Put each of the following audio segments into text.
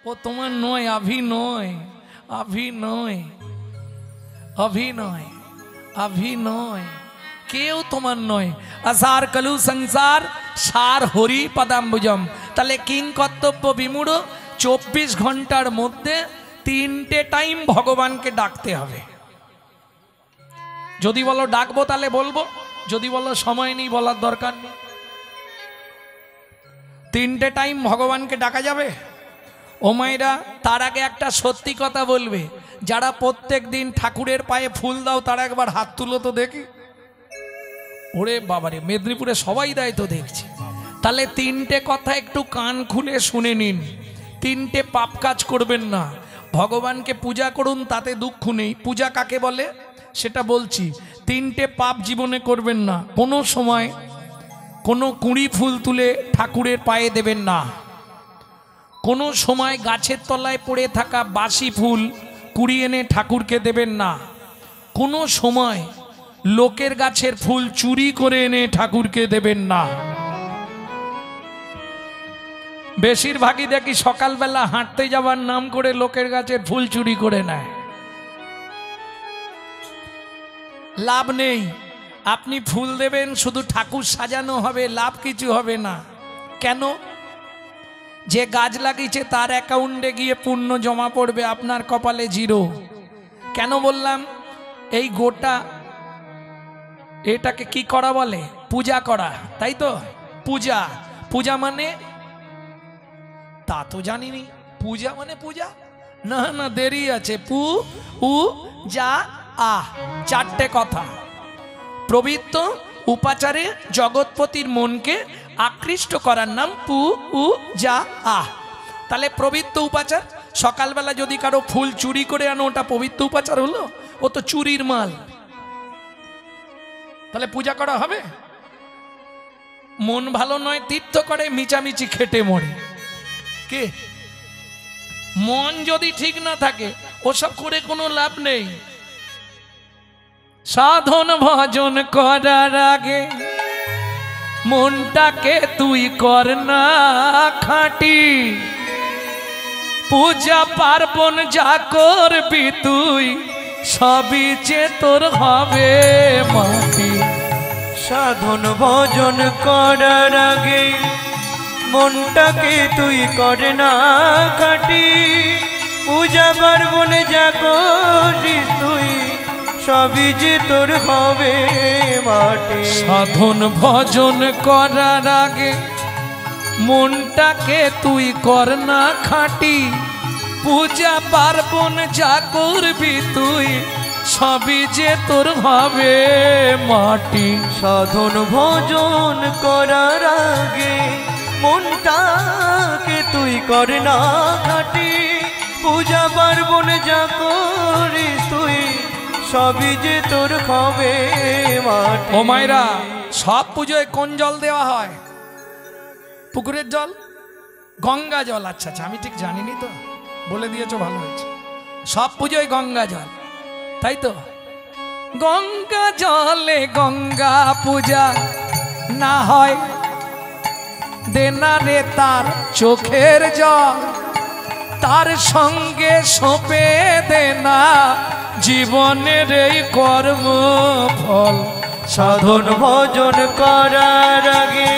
ও তোমার নয়, অভিনয়, অভিনয়, অভিনয়, অভিনয়, কেউ তোমার নয়। আসার কলু সংসার সার হরি পদাম্বুজম। তাহলে কিং কর্তব্য বিমূঢ় 24 ঘন্টার মধ্যে 3টে টাইম ভগবানকে ডাকতে হবে। যদি বলো ডাকবো তাহলে বলবো, যদি বলো সময় নেই বলার দরকার নেই। 3টে টাইম ভগবানকে ডাকা যাবে। ও মায়েরা, তার আগে একটা সত্যি কথা বলবে, যারা প্রত্যেক দিন ঠাকুরের পায়ে ফুল দাও তারা একবার হাত তুলো তো দেখি। ওরে বাবারে, মেদিনীপুরে সবাই দেয় তো দেখছি। তাহলে 3টে কথা একটু কান খুলে শুনে নিন। 3টে পাপ কাজ করবেন না, ভগবানকে পূজা করুন, তাতে দুঃখ নেই। পূজা কাকে বলে সেটা বলছি। 3টে পাপ জীবনে করবেন না। কোনো সময় কোনো কুঁড়ি ফুল তুলে ঠাকুরের পায়ে দেবেন না। কোনো সময় গাছের তলায় পড়ে থাকা বাসি ফুল কুড়িয়ে এনে ঠাকুরকে দেবেন না। কোনো সময় লোকের গাছের ফুল চুরি করে এনে ঠাকুরকে দেবেন না। বেশিরভাগই দেখি সকালবেলা হাঁটতে যাবার নাম করে লোকের গাছের ফুল চুরি করে নেয়। লাভ নেই। আপনি ফুল দেবেন, শুধু ঠাকুর সাজানো হবে, লাভ কিছু হবে না। কেন? যে গাছ লাগিয়েছে তার অ্যাকাউন্টে গিয়ে পুণ্য জমা পড়বে, আপনার কপালে জিরো। কেন বললাম? এই গোটা এটাকে কি করা বলে? পূজা করা, তাই তো? পূজা, পূজা মানে তা তো জানিনি। পূজা মানে পূজা না, না দেরি আছে। পু উ যা আহ, 4টে কথা। পবিত্র উপাচারে জগৎপতির মনকে আকৃষ্ট করার নাম পু উ যা আহ। তাহলে পবিত্র উপাচার, সকালবেলা যদি কারো ফুল চুরি করে আনো ওটা পবিত্র উপাচার হলো? ও তো চুরির মাল। তাহলে পূজা করা হবে? মন ভালো নয় তীর্থ করে, মিচামিচি খেটে মরে। কে? মন যদি ঠিক না থাকে ওসব করে কোনো লাভ নেই। সাধন ভজন করার আগে মনটাকে তুই কর না খাঁটি। পূজা পার্বণ যা করবি তুই সবই যে তোর হবে মাটি। সাধন ভজন করার আগে মনটাকে তুই কর না খাঁটি। পূজা পার্বণ যা করিস তুই সবই যে তোর হবে মাটি। সাধন ভজন করার আগে মনটাকে তুই কর না খাঁটি। পূজা পার্বণ যা করবি তুই সবই যে তোর হবে মাটি। সাধন ভজন করার আগে মনটাকে তুই কর না খাঁটি। পূজা পার্বণ যা করিস তুই সবই যে তোর হবে মাটি। ও মায়েরা, সব পুজোয় কোন জল দেওয়া হয়? পুকুরের জল, গঙ্গা জল। আচ্ছা আচ্ছা, আমি ঠিক জানিনি তো, বলে দিয়েছো, ভালো হয়েছে। সব পুজোয় গঙ্গা জল, তাই তো? গঙ্গা জলে গঙ্গা পূজা না হয় দেনা রে তার চোখের জল। তার সঙ্গে সঁপে দেনা জীবনের এই কর্ম ফল। সাধন ভজন করার আগে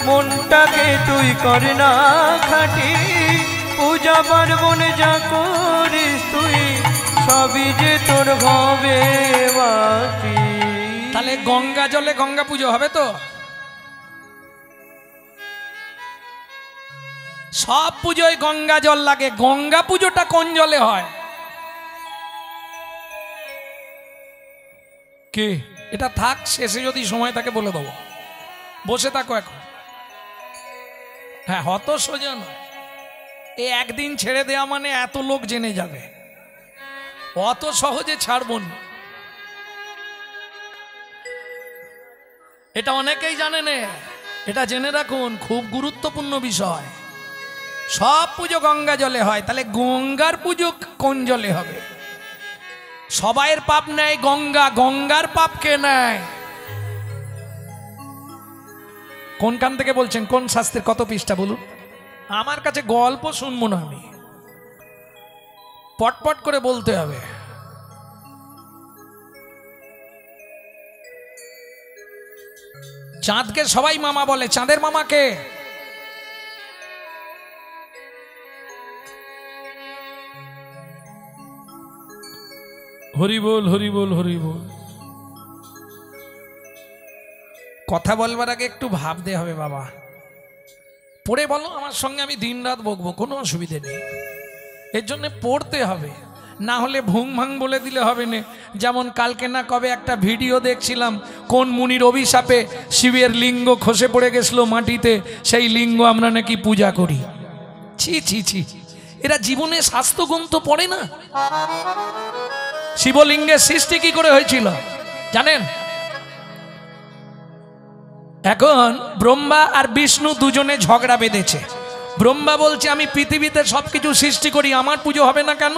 মনটাকে তুই কর না খাঁটি। পূজা পার্বণ যা করিস তুই সবই যে তোর হবে মাটি। তাহলে গঙ্গা জলে গঙ্গা পুজো হবে তো? সব পুজোয় গঙ্গা জল লাগে। গঙ্গা পুজোটা কোন জলে হয়? কে? এটা থাক, শেষে যদি সময় থাকে বলে দেবো। বসে থাকো এখন। হ্যাঁ, হত সোজা নয়। এই একদিন ছেড়ে দেওয়া মানে এত লোক জেনে যাবে, অত সহজে ছাড়বো না। এটা অনেকেই জানে না, এটা জেনে রাখুন, খুব গুরুত্বপূর্ণ বিষয়। সব পুজো গঙ্গা জলে হয়, তাহলে গঙ্গার পুজো কোন জলে হবে? সবাইয়ের পাপ নেয় গঙ্গা, গঙ্গার পাপ কে নেয়? কোনখান থেকে বলছেন? কোন শাস্ত্রের কত পৃষ্ঠা বলুন? আমার কাছে গল্প শুনবো না আমি, পটপট করে বলতে হবে। চাঁদকে সবাই মামা বলে, চাঁদের মামাকে হরি বল, হরি বল, হরি বল। কথা বলবার আগে একটু ভাবতে হবে বাবা। পড়ে বলো আমার সঙ্গে, আমি দিন রাত বকবো, কোনো অসুবিধে নেই। এর জন্য পড়তে হবে, না হলে ভুং ভাং বলে দিলে হবে না। যেমন কালকে না কবে একটা ভিডিও দেখছিলাম, কোন মুনির অভিশাপে শিবের লিঙ্গ খসে পড়ে গেছিল মাটিতে, সেই লিঙ্গ আমরা নাকি পূজা করি। ছি ছি ছি, এরা জীবনে স্বাস্থ্য গ্রন্থ পড়ে না। শিবলিঙ্গের সৃষ্টি কি করে হয়েছিল জানেন? এখন ব্রহ্মা আর বিষ্ণু দুজনে ঝগড়া বেঁধেছে। ব্রহ্মা বলছে আমি পৃথিবীতে সবকিছু সৃষ্টি করি, আমার পুজো হবে না কেন?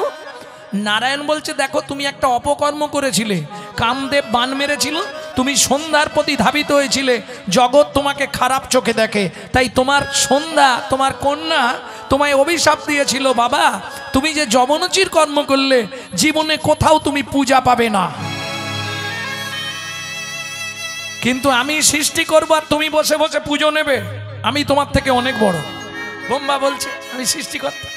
নারায়ণ বলছে দেখো তুমি একটা অপকর্ম করেছিলে, কামদেব বান মেরেছিল, তুমি সন্ধ্যার প্রতি ধাবিত হয়েছিলে, জগৎ তোমাকে খারাপ চোখে দেখে, তাই তোমার সন্ধ্যা, তোমার কন্যা তোমায় অভিশাপ দিয়েছিল বাবা, তুমি যে যবনচির কর্ম করলে জীবনে কোথাও তুমি পূজা পাবে না। কিন্তু আমি সৃষ্টি করবো আর তুমি বসে বসে পুজো নেবে, আমি তোমার থেকে অনেক বড়। ব্রহ্মা বলছে আমি সৃষ্টিকর্তা।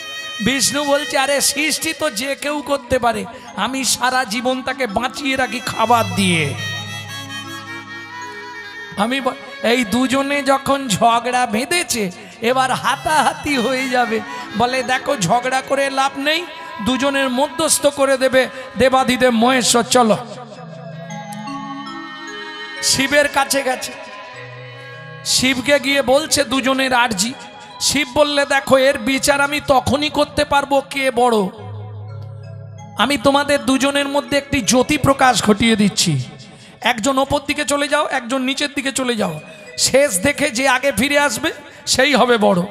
বিষ্ণু বলছে আরে সৃষ্টি তো যে কেউ করতে পারে, আমি সারা জীবন তাকে বাঁচিয়ে রাখি খাবার দিয়ে। আমি এই দুজনে যখন ঝগড়া বেঁধেছে এবার হাতাহাতি হয়ে যাবে, বলে দেখো ঝগড়া করে লাভ নেই, দুজনের মধ্যস্থ করে দেবে দেবাদিদেব মহেশ্বর। চলো শিবের কাছে গেছে, শিবকে গিয়ে বলছে দুজনের আর্জি। শিব বললে দেখো এর বিচার আমি তখনই করতে পারবো কে বড়। আমি তোমাদের দুজনের মধ্যে একটি জ্যোতি প্রকাশ ঘটিয়ে দিচ্ছি, একজন ওপর দিকে চলে যাও, একজন নিচের দিকে চলে যাও, শেষ দেখে যে আগে ফিরে আসবে সেই হবে বড়।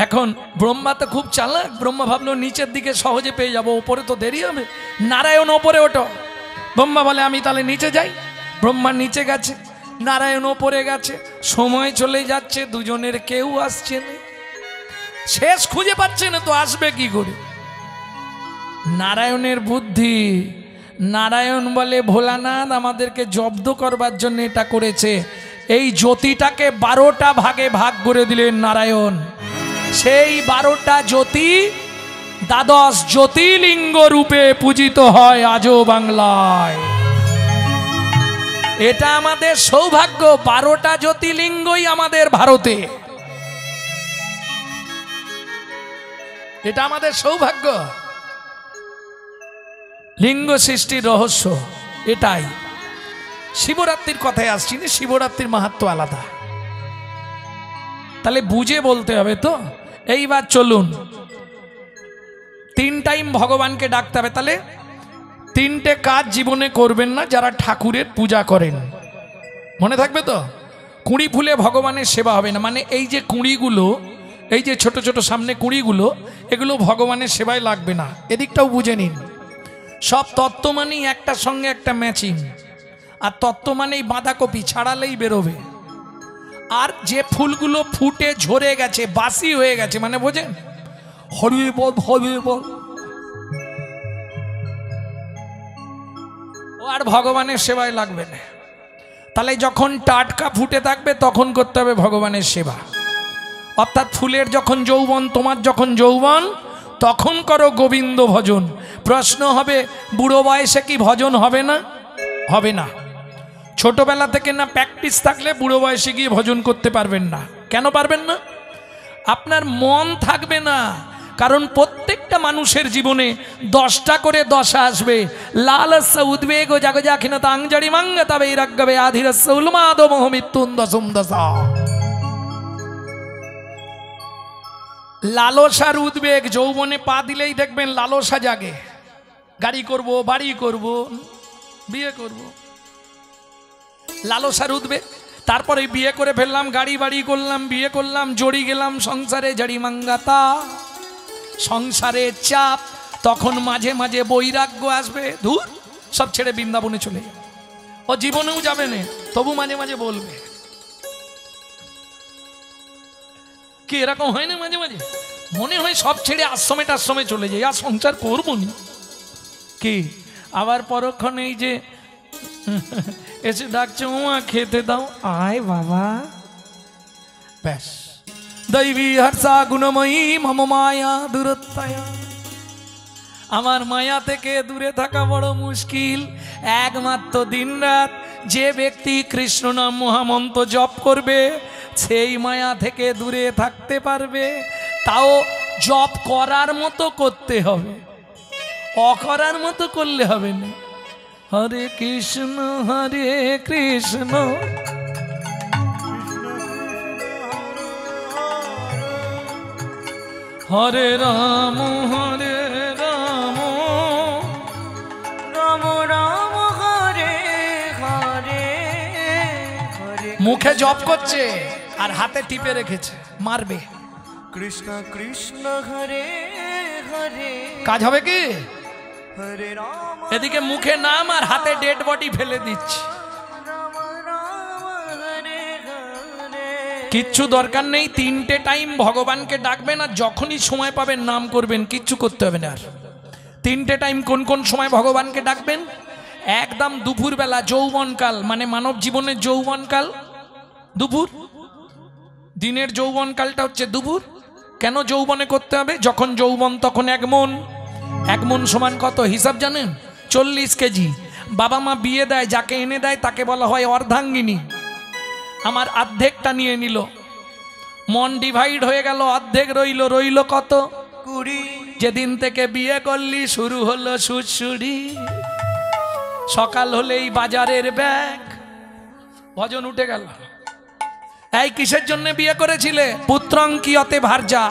এখন ব্রহ্মা তো খুব চালাক, ব্রহ্মা ভাবলো নিচের দিকে সহজে পেয়ে যাবো, ওপরে তো দেরি হবে। নারায়ণ ওপরে ওঠো। ব্রহ্মা বলে আমি তাহলে নিচে যাই। ব্রহ্মা নিচে গেছে, নারায়ণ ওপরে গেছে, সময় চলে যাচ্ছে, দুজনের কেউ আসছে না, শেষ খুঁজে পাচ্ছে না তো আসবে কি করে। নারায়ণের বুদ্ধি, নারায়ণ বলে ভোলানাথ আমাদেরকে জব্দ করবার জন্য এটা করেছে। এই জ্যোতিটাকে 12টা ভাগে ভাগ করে দিলেন নারায়ণ। সেই 12টা জ্যোতি দ্বাদশ জ্যোতির্লিঙ্গ রূপে পূজিত হয় আজও বাংলায়। এটা আমাদের সৌভাগ্য, 12টা জ্যোতির্লিঙ্গই আমাদের ভারতে, এটা আমাদের সৌভাগ্য। লিঙ্গ সৃষ্টির রহস্য এটাই। শিবরাত্রির কথায় আসছি না, শিবরাত্রির মাহাত্ম্য আলাদা, তাহলে বুঝে বলতে হবে তো। এইবার চলুন, 3 টাইম ভগবানকে ডাকতে হবে। তাহলে 3টে কাজ জীবনে করবেন না যারা ঠাকুরের পূজা করেন, মনে থাকবে তো। কুঁড়ি ফুলে ভগবানের সেবা হবে না, মানে এই যে কুঁড়িগুলো, এই যে ছোট ছোট সামনে কুঁড়িগুলো, এগুলো ভগবানের সেবায় লাগবে না। এদিকটাও বুঝে নিন, সব তত্ত্ব মানেই একটার সঙ্গে একটা ম্যাচিং, আর তত্ত্ব মানেই বাঁধাকপি ছাড়ালেই বেরোবে। আর যে ফুলগুলো ফুটে ঝরে গেছে, বাসি হয়ে গেছে, মানে বোঝেন, হরি বল হরি বল, ও আর ভগবানের সেবায় লাগবে না। তাহলে যখন টাটকা ফুটে থাকবে তখন করতে হবে ভগবানের সেবা। অর্থাৎ ফুলের যখন যৌবন, তোমার যখন যৌবন, তখন করো গোবিন্দ ভজন। প্রশ্ন হবে বুড়ো বয়সে কি ভজন হবে না? হবে না। ছোটবেলা থেকে না প্র্যাকটিস থাকলে বুড়ো বয়সে গিয়ে ভজন করতে পারবেন না। কেন পারবেন না? আপনার মন থাকবে না। কারণ প্রত্যেকটা মানুষের জীবনে 10টা করে দশা আসবে। লালস্য উদ্বেগ ও জাগজাখিনতা আংজড়ি মাঙ্গ তবে রাগবে আধিরস্য উন্মাদ মোহ মৃত্যুন দশম দশা। লালসার উদ্বেগ, যৌবনে পা দিলেই দেখবেন লালসা জাগে, গাড়ি করব, বাড়ি করব, বিয়ে করব, লালসার উদ্বেগ। তারপরে বিয়ে করে ফেললাম, গাড়ি বাড়ি করলাম, বিয়ে করলাম, জড়ি গেলাম সংসারে, জাড়ি মাঙ্গাতা, সংসারের চাপ। তখন মাঝে মাঝে বৈরাগ্য আসবে, ধুর সব ছেড়ে বৃন্দাবনে চলে যাবে। ও জীবনেও যাবে না, তবু মাঝে মাঝে বলবে। কি এরকম হয় না মাঝে মাঝে? মনে হয় সব ছেড়ে আশ্রমে চলে যাই, আর সংসার করবো নি কি। আবার পরক্ষণে এই যে এসে ডাকছে, ওমা খেতে দাও, আয় বাবা। ব্যাস, দৈবী হর্ষা গুণময়ী মম মায়া দূরত্বয়া। আমার মায়া থেকে দূরে থাকা বড় মুশকিল। একমাত্র দিনরাত যে ব্যক্তি কৃষ্ণ নাম মহামন্ত্র জপ করবে সেই মায়া থেকে দূরে থাকতে পারবে। তাও জপ করার মতো করতে হবে, অকরার মতো করলে হবে না। হরে কৃষ্ণ হরে রাম রাম রাম হরে হরে হরে। মুখে জপ করছে আর হাতে টিপে রেখেছে, মারবে। কৃষ্ণ কৃষ্ণ হরে হরে, কাজ হবে কি? হরে রাম। এদিকে মুখে নাম আর হাতে ডেড বডি ফেলে দিচ্ছে। রাম রাম হরে হরে। কিচ্ছু দরকার নেই, 3টে টাইম ভগবানকে ডাকবেন আর যখনই সময় পাবেন নাম করবেন, কিচ্ছু করতে হবে না। আর 3টে টাইম কোন কোন সময় ভগবানকে ডাকবেন? একদম দুপুরবেলা, যৌবনকাল, মানে মানব জীবনের যৌবনকাল দুপুর। দিনের যৌবনকালটা হচ্ছে দুপুর। কেন যৌবনে করতে হবে? যখন যৌবন তখন 1 মন। 1 মন সমান কত হিসাব জানেন? 40 কেজি। বাবা মা বিয়ে দেয়, যাকে এনে দেয় তাকে বলা হয় অর্ধাঙ্গিনী। আমার অর্ধেকটা নিয়ে নিল, মন ডিভাইড হয়ে গেল, অর্ধেক রইল কত? 20। যেদিন থেকে বিয়ে করলি শুরু হলো সুড়সুড়ি, সকাল হলেই বাজারের ব্যাগ। ভজন উঠে গেল। এই কিসের জন্য বিয়ে করেছিলে? পুত্রং কিয়তে ভার্যা,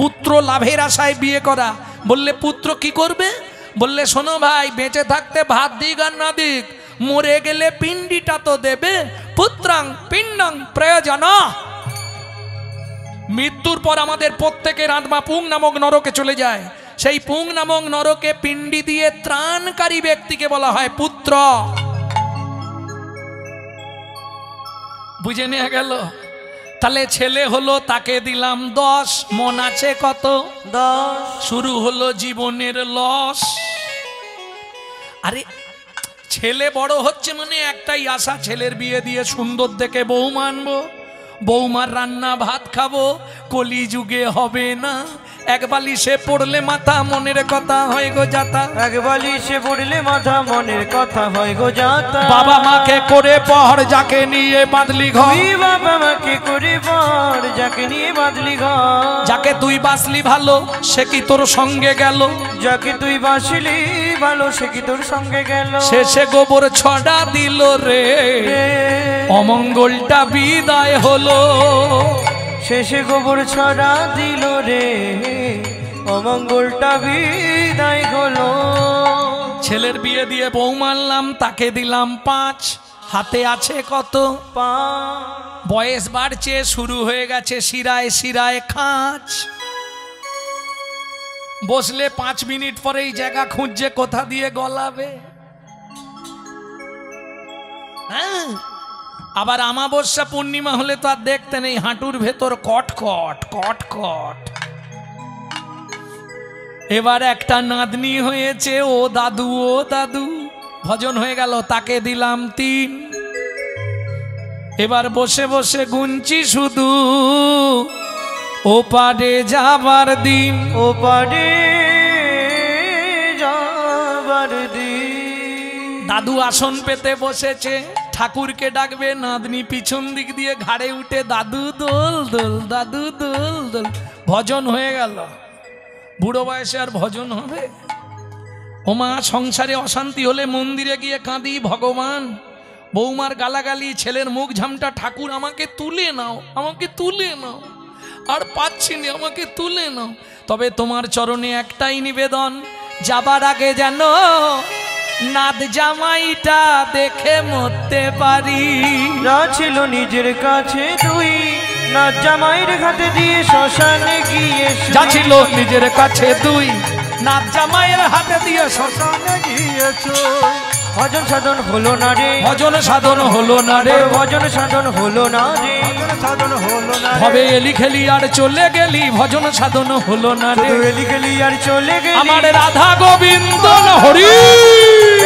পুত্র লাভের আশায় বিয়ে করা। বললে পুত্র কি করবে? বললে শোনো ভাই, বেঁচে থাকতে ভাত দিক আর না দিক, মরে গেলে পিণ্ডিটা তো দেবে। পুত্রাং পিণ্ডং প্রয়োজন। মৃত্যুর পর আমাদের প্রত্যেকের আত্মা পুং নামক নরকে চলে যায়। সেই পুং নামক নরকে পিণ্ডি দিয়ে ত্রাণকারী ব্যক্তিকে বলা হয় পুত্র। বুঝে নেওয়া গেল? তাহলে ছেলে হলো, তাকে দিলাম 10, মন আছে কত? 10। শুরু হলো জীবনের লস। আরে ছেলে বড় হচ্ছে মানে একটাই আশা, ছেলের বিয়ে দিয়ে সুন্দর দেখে বউ মানবো, বৌমার রান্না ভাত খাবো। কলি যুগে হবে না, এক বালিশে পড়লে মাথা মনের কথা হয় গো যাতা। এক বালিশে পড়লে মাথা মনের কথা হয় গো যাতা। বাবা মাকে করে পর যাকে নিয়ে বাঁধলি ঘর, বাবা মাকে করে পর যাকে নিয়ে বাঁধলি ঘর। যাকে তুই বাসলি ভালো সে কি তোর সঙ্গে গেল, যাকে তুই বাসলি ভালো সে কি তোর সঙ্গে গেল। শেষে গোবর ছড়া দিল রে, অমঙ্গলটা বিদায় হলো। শেষে গোবর ছড়া দিল রে, অমঙ্গলটা বিদায় হলো। ছেলের বিয়ে দিয়ে বউ মানলাম, তাকে দিলাম 5, হাতে আছে কত? 5। বয়স বাড়ছে, শুরু হয়ে গেছে শিরায় শিরায় খাঁচ। বসলে 5 মিনিট পরেই জায়গা খুঁজছে কোথা দিয়ে গলাবে। হ্যাঁ, আবার অমাবস্যা পূর্ণিমা হলে তো আর দেখতে নেই, হাঁটুর ভেতর কটকট কটকট। এবার একটা নাতনি হয়েছে, ও দাদু ও দাদু। ভজন হয়ে গেল, তাকে দিলাম 3। এবার বসে বসে গুনছি শুধু, ওপারে যাবার দিন, ওপারে যাবার দিন। দাদু আসন পেতে বসেছে, ঠাকুরকে ডাকবে, নাতনি পিছন দিক দিয়ে ঘাড়ে উঠে দাদু দোল দোল, দাদু দোল দোল। ভজন হয়ে গেল। বুড়ো বয়সে আর ভজন হবে? ওমা, সংসারে অশান্তি হলে মন্দিরে গিয়ে কাঁদি, ভগবান বৌমার গালাগালি, ছেলের মুখ ঝামটা, ঠাকুর আমাকে তুলে নাও, আমাকে তুলে নাও, আর পাচ্ছি না, আমাকে তুলে নাও। তবে তোমার চরণে একটাই নিবেদন, যাবার আগে যেন নাদ জামাইটা দেখে মরতে পারি। যা ছিল নিজের কাছে তুই, নাদ জামাইয়ের হাতে দিয়ে শ্মশানে গিয়ে, যা ছিল নিজের কাছে তুই, নাথ জামাইয়ের হাতে দিয়ে শ্মশানে গিয়েছ ভজন সাধন হলো না রে ভজন সাধন হলো না রে ভজন সাধন হলো না রে ভজন সাধন হলো না হবে এলি খেলি আর চলে গেলি ভজন সাধন হলো না রে এলি গেলি আর চলে গেলি আমার রাধা গোবিন্দ হরি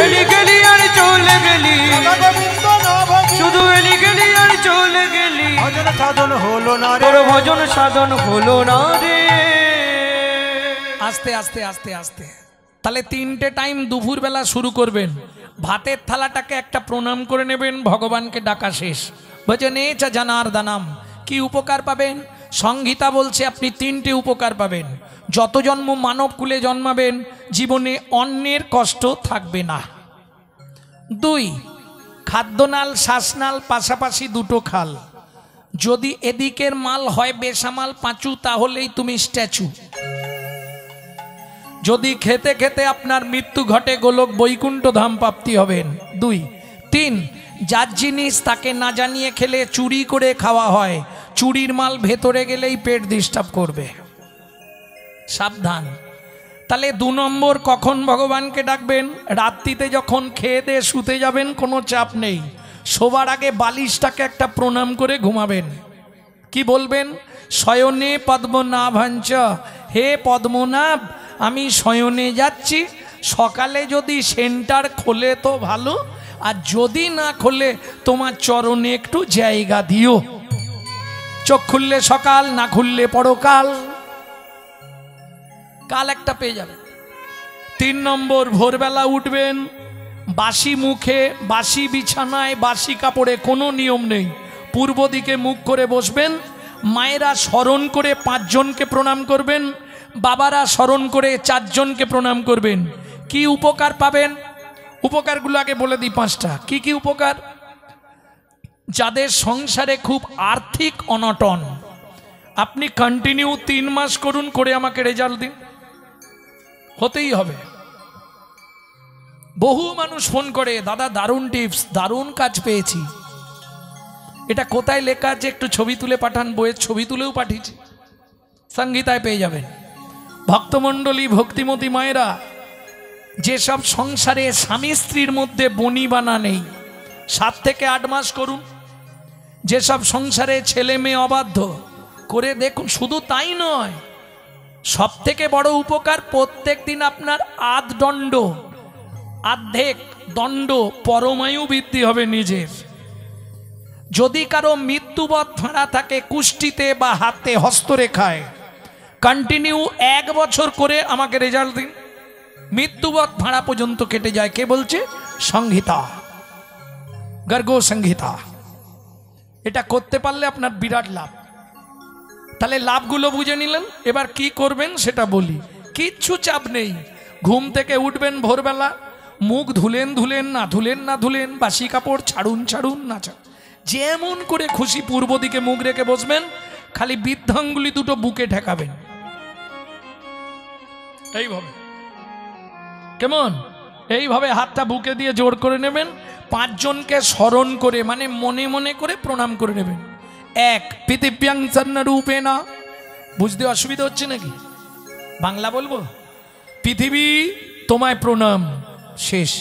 এলি গেলি আর চলে গেলি শুধু এলি গেলি আর চলে গেলি ভজন সাধন হলো না রে তোর ভজন সাধন হলো না রে আস্তে আস্তে আস্তে আস্তে তাহলে 3টে টাইম দুপুরবেলা শুরু করবেন ভাতের থালাটাকে একটা প্রণাম করে নেবেন ভগবানকে ডাকা শেষ ভজনে চ জনার্দনম কি উপকার পাবেন সংহিতা বলছে আপনি 3টে উপকার পাবেন যত জন্ম মানব কুলে জন্মাবেন জীবনে অন্যের কষ্ট থাকবে না 2 খাদ্যনাল শ্বাসনাল পাশাপাশি দুটো খাল যদি এদিকের মাল হয় বেসামাল পাঁচু তাহলেই তুমি স্ট্যাচু যদি খেতে খেতে আপনার মৃত্যু ঘটে গোলক বৈকুণ্ঠ ধাম প্রাপ্তি হবেন 2 3 যার জিনিস তাকে না জানিয়ে খেলে চুরি করে খাওয়া হয় চুরির মাল ভেতরে গেলেই পেট ডিস্টার্ব করবে সাবধান তাহলে 2 নম্বর কখন ভগবানকে ডাকবেন রাত্রিতে যখন খেয়ে দিয়ে শুতে যাবেন কোনো চাপ নেই শোবার আগে বালিশটাকে একটা প্রণাম করে ঘুমাবেন কি বলবেন শয়নে পদ্মনাভাঞ্চ হে পদ্মনাভ আমি শয়নে যাচ্ছি সকালে যদি সেন্টার খোলে তো ভালো আর যদি না খোলে তোমার চরণে একটু জায়গা দিও চোখ খুললে সকাল না খুললে পরকাল কাল একটা পেয়ে যাবে 3 নম্বর ভোরবেলা উঠবেন বাসি মুখে বাসি বিছানায় বাসি কাপড়ে কোনো নিয়ম নেই পূর্ব দিকে মুখ করে বসবেন মায়েরা স্মরণ করে 5 জনকে প্রণাম করবেন বাবারা স্মরণ করে 4 জনকে প্রণাম করবেন কি উপকার পাবেন উপকারগুলো আগে বলে দিই 5টা কি কি উপকার যাদের সংসারে খুব আর্থিক অনটন আপনি কন্টিনিউ 3 মাস করুন করে আমাকে রেজাল্ট দিন হতেই হবে বহু মানুষ ফোন করে দাদা দারুণ টিপস দারুণ কাজ পেয়েছি এটা কোথায় লেখা আছে একটু ছবি তুলে পাঠান বইয়ের ছবি তুলেও পাঠিয়েছি সংহিতায় পেয়ে যাবেন ভক্তমণ্ডলী ভক্তিমতী মায়েরা যেসব সংসারে স্বামী স্ত্রীর মধ্যে বনিবানা নেই 7 থেকে 8 মাস করুন যেসব সংসারে ছেলে মেয়ে অবাধ্য করে দেখুন শুধু তাই নয় সব থেকে বড় উপকার প্রত্যেক দিন আপনার আর্ধেক দণ্ড পরমায়ু বৃদ্ধি হবে নিজের যদি কারো মৃত্যুবৎ ফাঁড়া থাকে কুষ্টিতে বা হাতে হস্তরেখায় কন্টিনিউ 1 বছর করে আমাকে রেজাল্ট দিন মৃত্যুবৎ ভাড়া পর্যন্ত কেটে যায় কে বলছে সংহিতা গর্গ সংহিতা এটা করতে পারলে আপনার বিরাট লাভ তাহলে লাভগুলো বুঝে নিলেন এবার কি করবেন সেটা বলি কিচ্ছু চাপ নেই ঘুম থেকে উঠবেন ভোরবেলা মুখ ধুলেন না ধুলেন বাসি কাপড় ছাড়ুন না যেমন করে খুশি পূর্ব দিকে মুখ রেখে বসবেন খালি বৃদ্ধাঙ্গুলি দুটো বুকে ঠেকাবেন এইভাবে কেমন এইভাবে হাতটা বুকে দিয়ে জোর করে নেবেন 5 জনকে স্মরণ করে মানে মনে মনে করে প্রণাম করে নেবেন 1 পৃথিব্যাং চন্ন রূপেণা বুঝতে অসুবিধা হচ্ছে নাকি বাংলা বলবো পৃথিবী তোমায় প্রণাম শেষ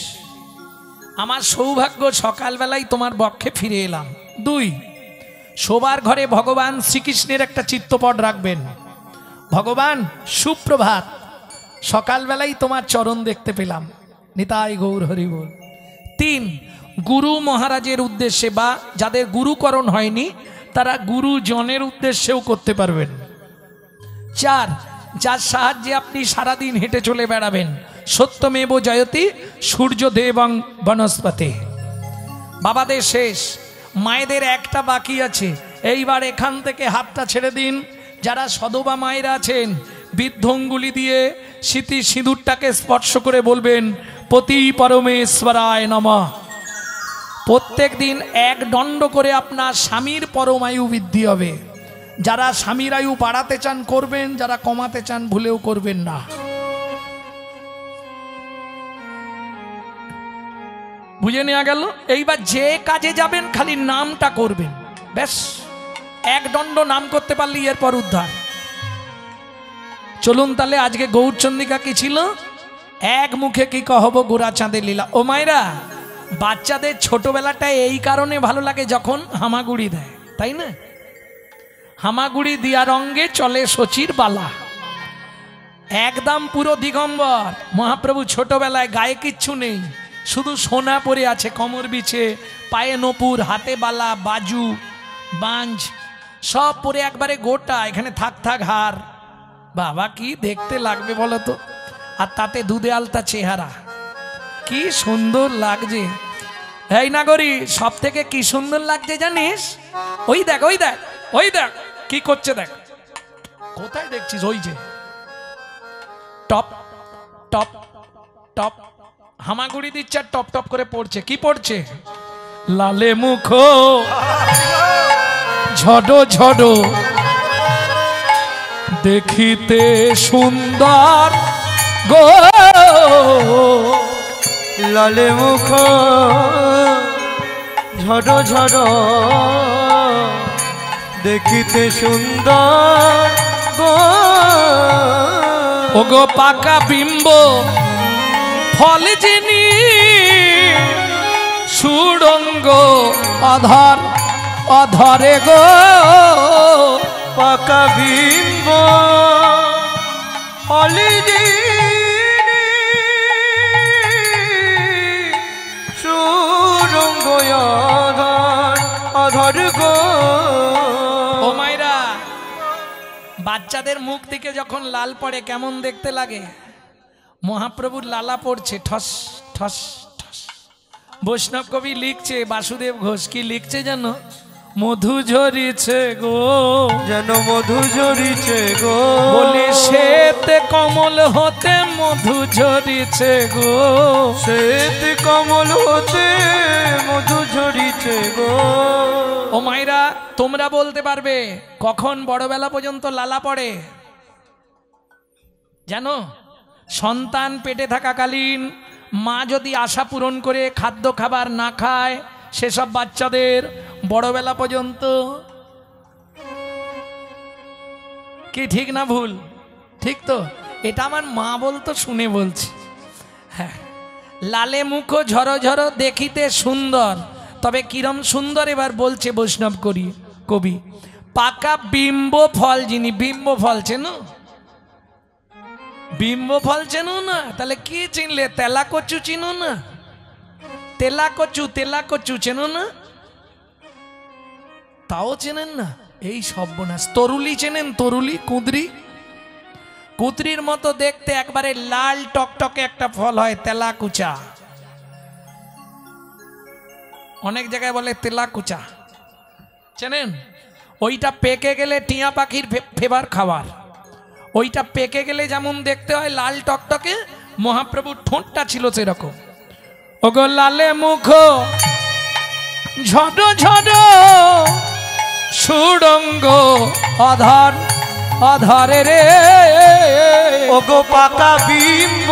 আমার সৌভাগ্য সকালবেলায় তোমার বক্ষে ফিরে এলাম 2 শোবার ঘরে ভগবান শ্রীকৃষ্ণের একটা চিত্রপট রাখবেন ভগবান সুপ্রভাত সকালবেলায় তোমার চরণ দেখতে পেলাম নিতাই গৌর হরি বল 3 গুরু মহারাজের উদ্দেশ্যে বা যাদের গুরুকরণ হয়নি তারা গুরুজনের উদ্দেশ্যেও করতে পারবেন 4 যার সাহায্যে আপনি সারাদিন হেঁটে চলে বেড়াবেন সত্যমেব জয়তি সূর্য দেবং বনস্পতি বাবাদের শেষ মায়েদের একটা বাকি আছে এইবার এখান থেকে হাতটা ছেড়ে দিন যারা সদবা মায়েরা আছেন বৃদ্ধঙ্গুলি দিয়ে স্মৃতি সিঁদুরটাকে স্পর্শ করে বলবেন পতি পরমেশ্বরায় নমঃ প্রত্যেক দিন 1 দণ্ড করে আপনার স্বামীর পরমায়ু বৃদ্ধি হবে যারা স্বামীর আয়ু বাড়াতে চান করবেন যারা কমাতে চান ভুলেও করবেন না বুঝে নেওয়া গেল এইবার যে কাজে যাবেন খালি নামটা করবেন ব্যাস 1 দণ্ড নাম করতে পারলে এরপর উদ্ধার চলুন তাহলে আজকে গৌরচন্দ্রিকা কি ছিল, এক মুখে কি কহব গোরা চাঁদের লীলা। ও মায়েরা, বাচ্চাদের ছোটবেলাটায় এই কারণে ভালো লাগে যখন হামাগুড়ি দেয়, তাই না? হামাগুড়ি দিয়া রঙ্গে চলে শচীর বালা, একদম পুরো দিগম্বর মহাপ্রভু। ছোটবেলায় গায়ে কিচ্ছু নেই, শুধু সোনা পরে আছে কোমর বিছে, পায়ে নপুর, হাতে বালা, বাজু, বাঞ্জ সব পরে একবারে গোটা, এখানে থাক থাক হার। বাবা কি দেখতে লাগবে বলো তো, আর তাতে দুধে আলতা চেহারা, কি সুন্দর লাগছে। এই নাগরী, সব থেকে কি সুন্দর লাগছে জানিস? ওই দেখ ওই দেখ ওই দেখ কি করছে, দেখ কোথায় দেখছিস? ওই যে টপ টপ টপ হামাগুড়ি দিচ্ছে আর টপ টপ করে পড়ছে। কি পড়ছে? লালে মুখ ঝড়ো ঝড়ো দেখিতে সুন্দর গো, লালে মুখ ঝড়ো ঝড়ো দেখিতে সুন্দর গো, ওগো পাকা বিম্ব ফল যিনি সুড়ঙ্গ অধর অধরে গো, পাকা বিম্ব ফল যিনি সুড়ঙ্গ অধর অধর গো। ও মাইরা, বাচ্চাদের মুখ থেকে যখন লাল পড়ে কেমন দেখতে লাগে? মহাপ্রভুর লালা পড়ছে ঠস ঠস ঠস। বৈষ্ণব কবি লিখছে, বাসুদেব ঘোষ কি লিখছে জানো? মধু ঝরিছে গো, যেন মধু ঝরিছে গো, বলি শ্বেত কমল হতে মধু ঝরিছে গো, শ্বেত কমল হতে মধু ঝরিছে গো। ও মাইরা, তোমরা বলতে পারবে কখন বড়বেলা পর্যন্ত লালা পড়ে জানো? সন্তান পেটে থাকাকালীন মা যদি আশা পূরণ করে খাদ্য খাবার না খায়, সেসব বাচ্চাদের বড়বেলা পর্যন্ত, কি ঠিক না ভুল? ঠিক তো? এটা আমার মা বলতো, শুনে বলছি। হ্যাঁ, লালে মুখ ঝড়ো ঝড়ো দেখিতে সুন্দর, তবে কিরম সুন্দর এবার বলছে বৈষ্ণব কবি। পাকা বিম্ব ফল যিনি, বিম্ব ফল চেনো? বিম্ব ফল চেনো না? তাহলে কি চিনলে? তেলা কচু চিনো না? তেলা কচু চেনো না? তাও চেনেন না? এই সর্বনাশ। তরুলি চেনেন? তরুলি, কুঁদরি, কুঁদরির মতো দেখতে, একবারে লাল টকটকে একটা ফল হয় তেলাকুচা। অনেক জায়গায় বলে তেলাকুচা, চেনেন? ওইটা পেকে গেলে টিয়া পাখির ফেভার খাবার। ওইটা পেকে গেলে যেমন দেখতে হয় লাল টকটকে, মহাপ্রভুর ঠোঁটটা ছিল সেরকম। ওগো লালে মুখ ঝড়ো ঝড়ো সুড়ঙ্গ অধর অধরে রে, ওগো পাকা বিম্ব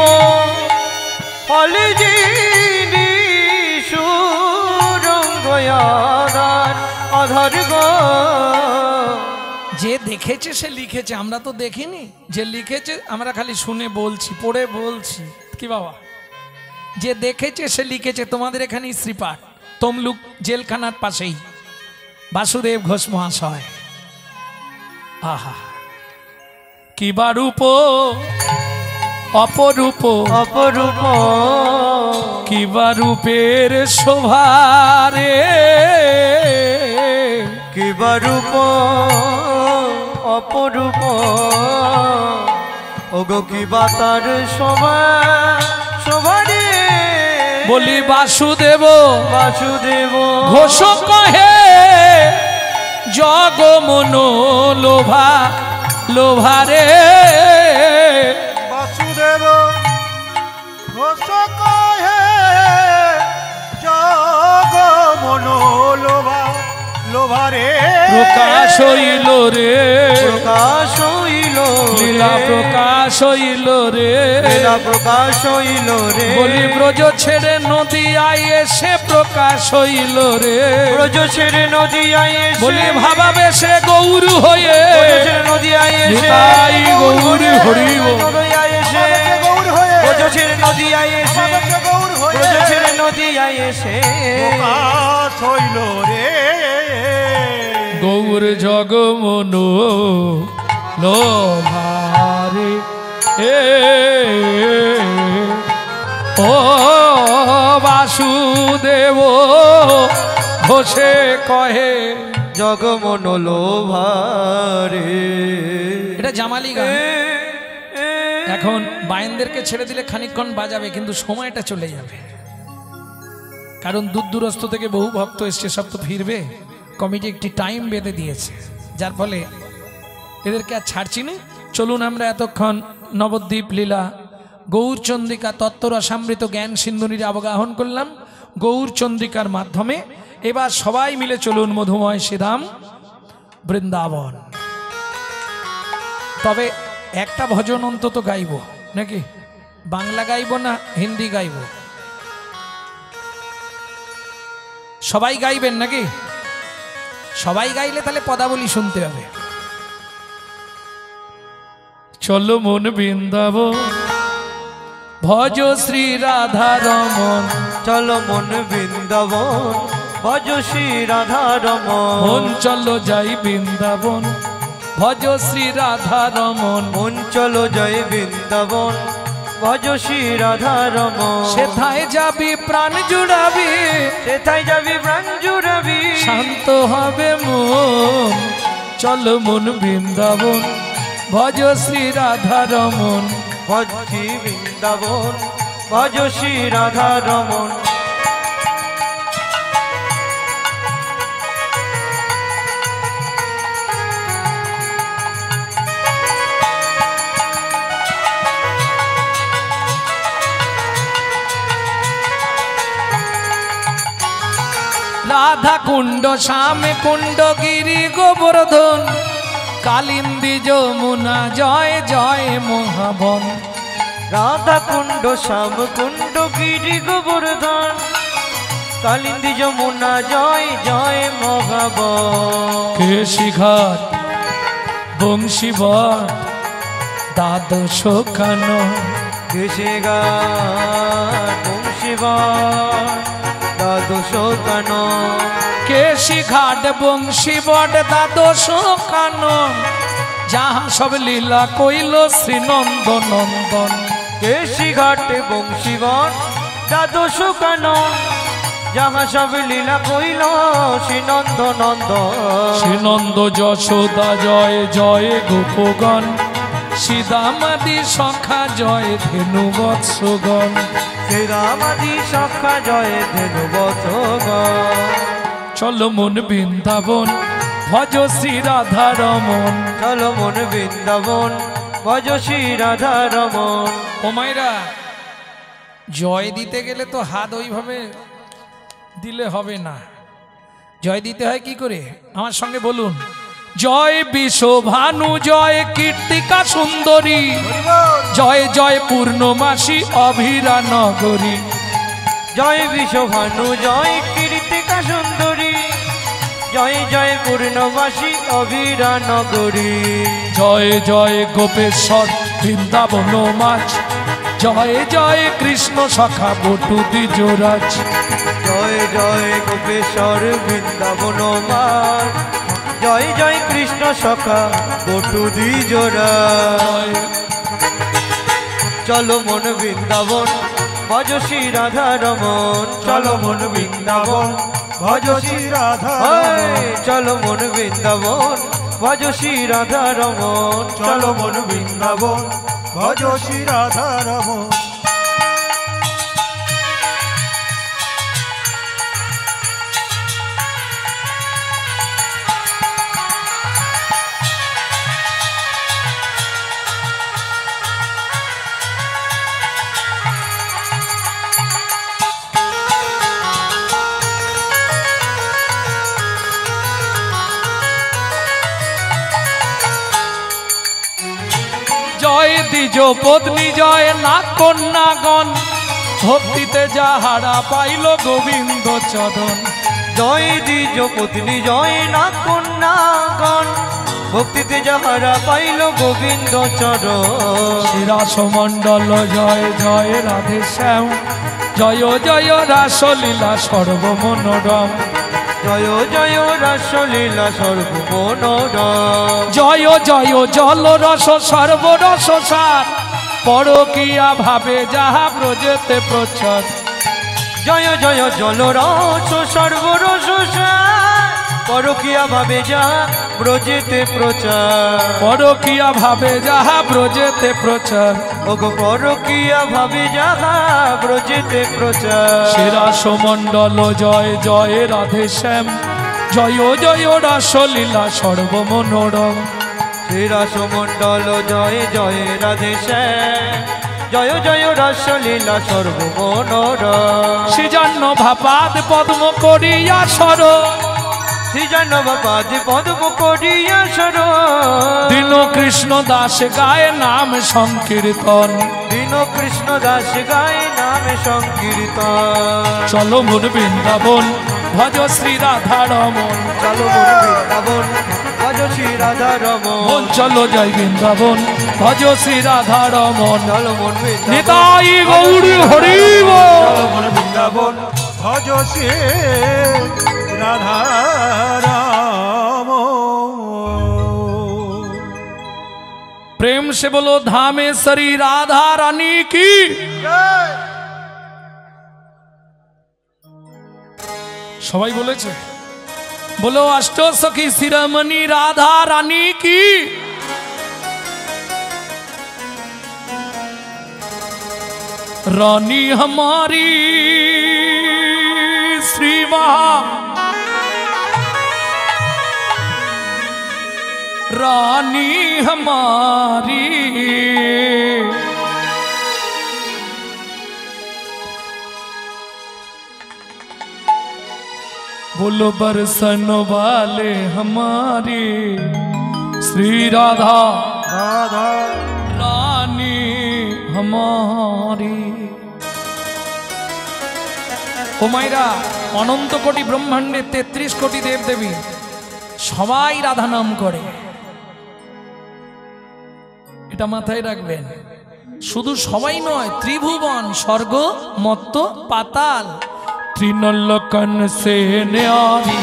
ফল যিনি সুড়ঙ্গ অধর অধর গো। যে দেখেছে সে লিখেছে, আমরা তো দেখিনি। যে লিখেছে আমরা খালি শুনে বলছি, পড়ে বলছি। কি বাবা, যে দেখেছে সে লিখেছে। তোমাদের এখানে শ্রীপাঠ, তমলুক জেলখানার পাশেই বাসুদেব ঘোষ মহাশয়। আহা, কিবা রূপ অপরূপ অপরূপ, কিবা রূপের শোভারে, কিবা রূপ অপরূপ, ওগো কিবা তার শোভা শোভারে। বলি বাসুদেব বাসুদেব ঘোষ কহে জগ মন লোভা লোভারে, বাসুদেব ঘোষ কহে জগ মন লোভা লোভারে। প্রকাশ হইল রে, প্রকাশ হইল লীলা প্রকাশ হইল রে, লীলা প্রকাশ হইল রে। বলি ব্রজ ছেড়ে নদী আই এসে প্রকাশ হইল রে, ব্রজ ছেড়ে নদী আই এসে, বলি ভাবাবে সে গৌর হয়ে, নদী আই এসে নিতাই গৌর হরি আসে হইল রে গৌর জগমন লোভারে এ ও বাসুদেব ঘোষে কহে জগমন লোভারে। এটা জামালি গান। এখন বায়েনদেরকে ছেড়ে দিলে খানিকক্ষণ বাজাবে, কিন্তু সময়টা চলে যাবে, কারণ দূর দূরস্থ থেকে বহু ভক্ত এসছে, সব তো ফিরবে। কমিটি একটি টাইম বেঁধে দিয়েছে, যার ফলে এদেরকে আর ছাড়ছি না। চলুন আমরা এতক্ষণ নবদ্বীপ লীলা গৌরচন্দ্রিকা তত্ত্বরসামৃত জ্ঞান সিন্ধুনির অবগাহন করলাম গৌরচন্দ্রিকার মাধ্যমে। এবার সবাই মিলে চলুন মধুময় শ্রীধাম বৃন্দাবন। তবে একটা ভজন অন্তত গাইব, নাকি বাংলা গাইব না হিন্দি গাইব? সবাই গাইবেন নাকি? সবাই গাইলে তাহলে পদাবলী শুনতে হবে। চলো মন বৃন্দাবন ভজ শ্রী রাধা রমন, চলো মন বৃন্দাবন ভজ শ্রী রাধা রমন। মন চলো যাই বৃন্দাবন ভজ শ্রী রাধা রমন। মন চলো জয় বৃন্দাবন ভজ শ্রী রাধা রমন। সেথায় যাবি প্রাণ জুড়াবি, সেথায় যাবি প্রাণ জুড়াবি, শান্ত হবে মন। চলো মন বৃন্দাবন ভজ শ্রী রাধা রমন। ভজ শ্রী বৃন্দাবন ভজ শ্রী রাধা রমন। রাধা কুণ্ড শ্যামে কুণ্ড গিরি গোবর্ধন, কালিন্দী যমুনা জয় জয় মহাবন। রাধা কুণ্ড শ্যাম কুণ্ড গিরি গোবর্ধন, কালিন্দী যমুনা জয় জয় মহাবন। কেশি ঘাট বংশীবট দ্বাদশ কানো, কেশে ঘাট বংশীবট দ্বাদশ কানো। কেশি ঘাট বংশীবট দ্বাদশ কানন, যাহা সব লীলা কইল শ্রীনন্দ নন্দন। কেশি ঘাট বংশীবট দ্বাদশ কানন, যাহা সব লীলা কইল শ্রীনন্দ নন্দন। শ্রীনন্দ যশোদা জয় জয় গোপগণ, শ্রীদামাদি সখা জয় ধেনু বৎসগণ। শ্রীরামাদি সখা জয় ধেনু বৎসগণ। চলো মন বৃন্দাবন ভজ শ্রী রাধা রমন। চলো মন বৃন্দাবন ভজ শ্রী রাধা রমন। ও মাইরা, জয় দিতে গেলে তো হাত ওইভাবে দিলে হবে না। জয় দিতে হয় কি করে? আমার সঙ্গে বলুন, জয় বিশ্বভানু জয় কীর্তিকা সুন্দরী, জয় জয় পূর্ণমাসী অভিরা নগরী। জয় বিশ্বভানু জয় কীর্তিকা সুন্দরী, জয় জয় পূর্ণবাসী অভিরা নগরী। জয় জয় গোপেশ্বর বৃন্দাবন মাছ, জয় জয় কৃষ্ণ সখা বটু দ্বিজরাজ। জয় জয় গোপেশ্বর বৃন্দাবন মাছ, জয় জয় কৃষ্ণ সখা বটু দ্বিজরাজ। চলো মন বৃন্দাবন ভজ শ্রী রাধা রমন। চলো মন বৃন্দাবন ভজ শ্রী রাধা চলো মন বৃন্দাবন ভজ শ্রী রাধা রমন। চলো মন বৃন্দাবন ভজ শ্রী রাধা রমন। জয় দ্বিজ পত্নী জয় না কন্যাগণ, ভক্তিতে যাহারা পাইল গোবিন্দ চরণ। জয় দ্বিজ পত্নী জয় না কন্যাগণ, ভক্তিতে যাহারা পাইল গোবিন্দ চরণ। শ্রীরাসমণ্ডল জয় জয় রাধে শ্যাম, জয় জয় রাসলীলা সর্বমনোরম, জয় জয় রাসলীলা সর্বমনোরম, জয় জয় জল রস সর্বরস সার, পরকীয়া ভাবে যাহা ব্রজেতে প্রচার। জয় জয় জলরস সর্বরস সার, পরকীয়া ভাবে যা ব্রজেতে প্রচার, পরকীয়া ভাবে যাহা ব্রজেতে প্রচার। ওগো পরকীয়া ভাবে যাহা ব্রজেতে প্রচার। শিরাসমণ্ডল জয় জয় রাধে শ্যাম, জয় জয় রাসলীলা সর্বমনোরম। শ্রীরাসমণ্ডল জয় জয় রাধে শ্যাম, জয় জয় রাসলীলা সর্বমনোরম। সৃজন্য ভাপাদ পদ্ম করিয়া সর, শ্রীজনবাদ পদ্ম করিয়া সর, দীন কৃষ্ণ দাস গায়ে নাম সংকীর্তন। দীন কৃষ্ণ দাস গায়ে নাম সংকীর্তন। চলো মোর বৃন্দাবন ভজ শ্রী রাধা রমন, চলো মোর বৃন্দাবন ভজ শ্রী রাধা রমন, মন চলো যাই বৃন্দাবন ভজ শ্রী রাধা রমন। চলো মোর বৃন্দাবন নিতাই গৌর হরি বল। চলো মোর বৃন্দাবন ভজ শ্রী রাধা রাম। प्रेम से बोलो धामेश्वरी राधा रानी की। সবাই বলেছে बोलो अष्टसखी शिरोमणि राधा रानी की। रानी हमारी श्री महा रानी हमारी बोलो बरसन वाले हमारी श्री राधा राधा रानी हमारी। ও মাইরা অনন্ত কোটি ব্রহ্মাণ্ডে ৩৩ কোটি দেব দেবী সবাই রাধা নাম করে, এটা মাথায় রাখবেন। শুধু সবাই নয়, ত্রিভুবন স্বর্গ মত্ত পাতাল त्रिनलोकन से न्यारी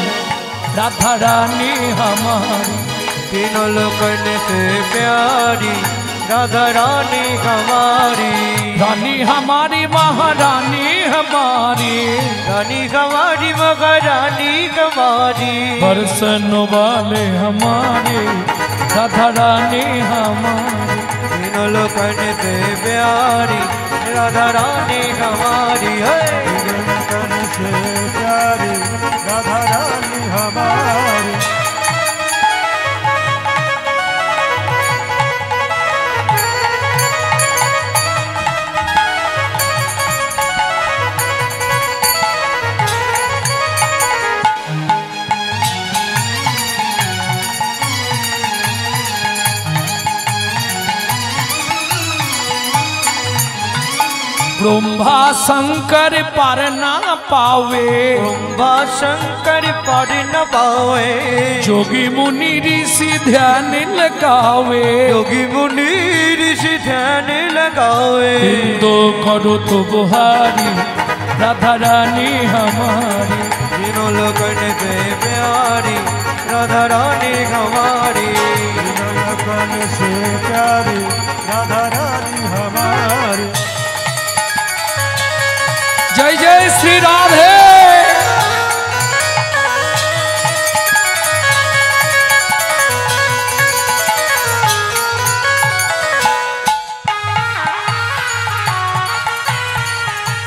राधा रानी हमारी। तीनों लोकन से प्यारी राधा रानी हमारी। रानी हमारी महारानी हमारी, रानी हमारी महारानी हमारी। बरसन वाले हमारे राधा रानी हमारी। तीनों लोकन से प्यारी राधा रानी हमारी है। कन से प्यारी राधा रानी हमारी। ब्रह्मा शंकर पर ना पावे, ब्रह्मा शंकर पर न पावे। जोगी मुनि ऋषि ध्यान लगावे, योगी मुनि ऋषि ध्यान लगावे। इंदो करो तो बुहारी राधा रानी हमारी। तीनों लोकन से प्यारी राधा रानी हमारी। कन से प्यारी राधा रानी हमारी। जय जय श्री राधे।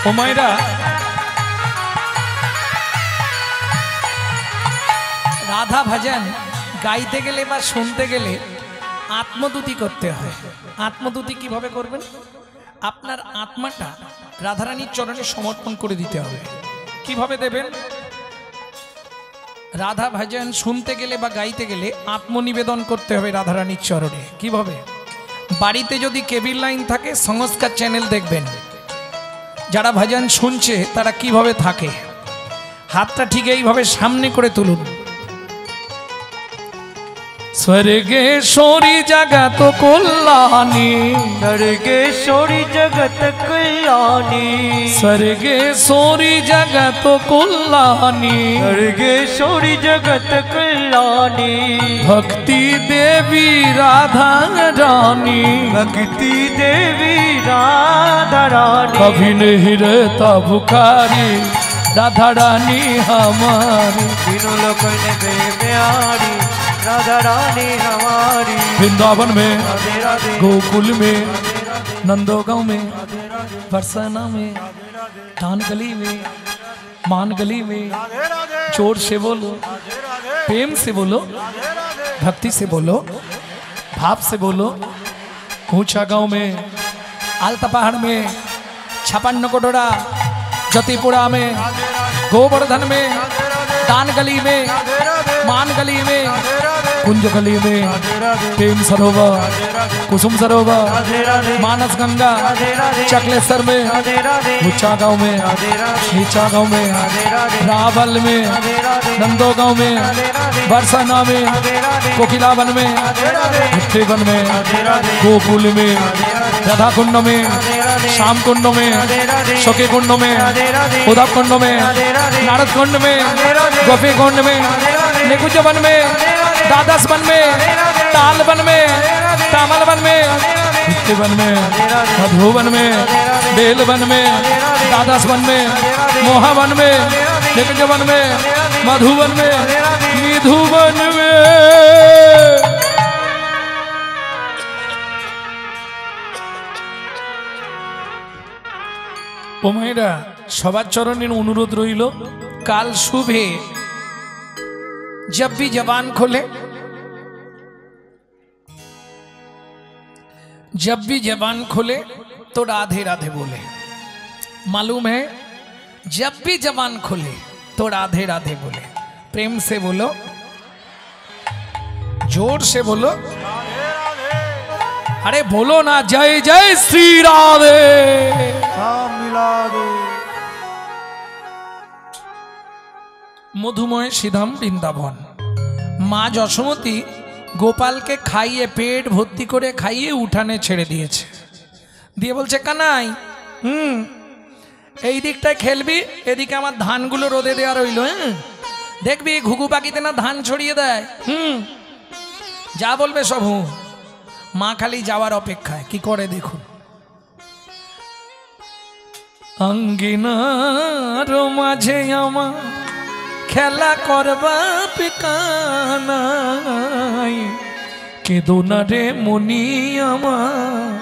ও মাইরা রাধা ভজন গাইতে গেলে বা শুনতে গেলে আত্মদ্যুতি করতে হয়। আত্মদ্যুতি কিভাবে করবেন? আপনার আত্মাটা রাধারানীর চরণে সমর্পণ করে দিতে হবে। কিভাবে দেবেন? রাধা ভজন শুনতে গেলে বা গাইতে গেলে আত্মনিবেদন করতে হবে রাধারানীর চরণে। কিভাবে? বাড়িতে যদি কেবিল লাইন থাকে, সংস্কার চ্যানেল দেখবেন, যারা ভজন শুনছে তারা কিভাবে থাকে। হাতটা ঠিক এইভাবে সামনে করে তুলুন। स्वर्गेश्वरी जगत कल्याणी, स्वर्गेश्वरी जगत कल्याणी। कल्याणी स्वर्गेश्वरी जगत कल्याणी स्वर्गेश्वरी जगत कल्याणी भक्ति देवी राधा रानी भक्ति देवी राधा रानी कभी नहीं रहता भुखारी राधा रानी हमारी तीनों लोगों ने प्यारी राधा रानी हमारी वृंदावन में राधे राधे गोकुल में नंदोगांव में बरसाना में धान गली में मान गली में जोर से बोलो प्रेम से बोलो भक्ति से बोलो भाव से बोलो ऊंचा गांव में आलता पहाड़ में छपन्न कोटोरा जतिपुरा में गोवर्धन में दान गली में मान गली में कुंज गली में प्रेम सरोवर कुसुम सरोवर मानस गंगा चकलेश्वर में ऊंचा गांव में नीचा गांव में रावल में नंदो गांव में बरसाना में कोकिलावन में वन में गोकुल में राधा कुंड में श्याम कुंड में सखी कुंड में उद्धव कुंड में नारद कुंड में गोपी कुंड में निकुंज वन में द्वादश वन में ताल वन में तामल वन में वन में मधुवन में बेल वन में द्वादश वन में मोहा वन में निकुंज वन में मधुवन में निधुवन में ओ मायरा सबार चरणेर अनुरोध रइल काल शुभे जब भी जबान खोले तो राधे राधे बोले। मालूम है जब भी जबान खोले तो राधे राधे बोले। प्रेम से बोलो जोर से बोलो अरे बोलो ना जय जय श्री राधे मिला दे मधुमय सीधाम वृंदावन माँ যশোমতী गोपाल के खाइए पेट भर्ती करे खाइए उठाने छेड़े दिएছে দিয়ে বলছে কানাই এই দিকটায় খেলবি এদিকে আমার ধানগুলো রোদে দেওয়া রইল দেখবি ঘুঘু পাখিতে না ধান ছড়িয়ে দেয় যা বলবে সব মা খালি যাওয়ার অপেক্ষায় কি করে দেখুন অঙ্গিনার মাঝে আমার খেলা করবা পিকানাই কেদো না রে মনি আমার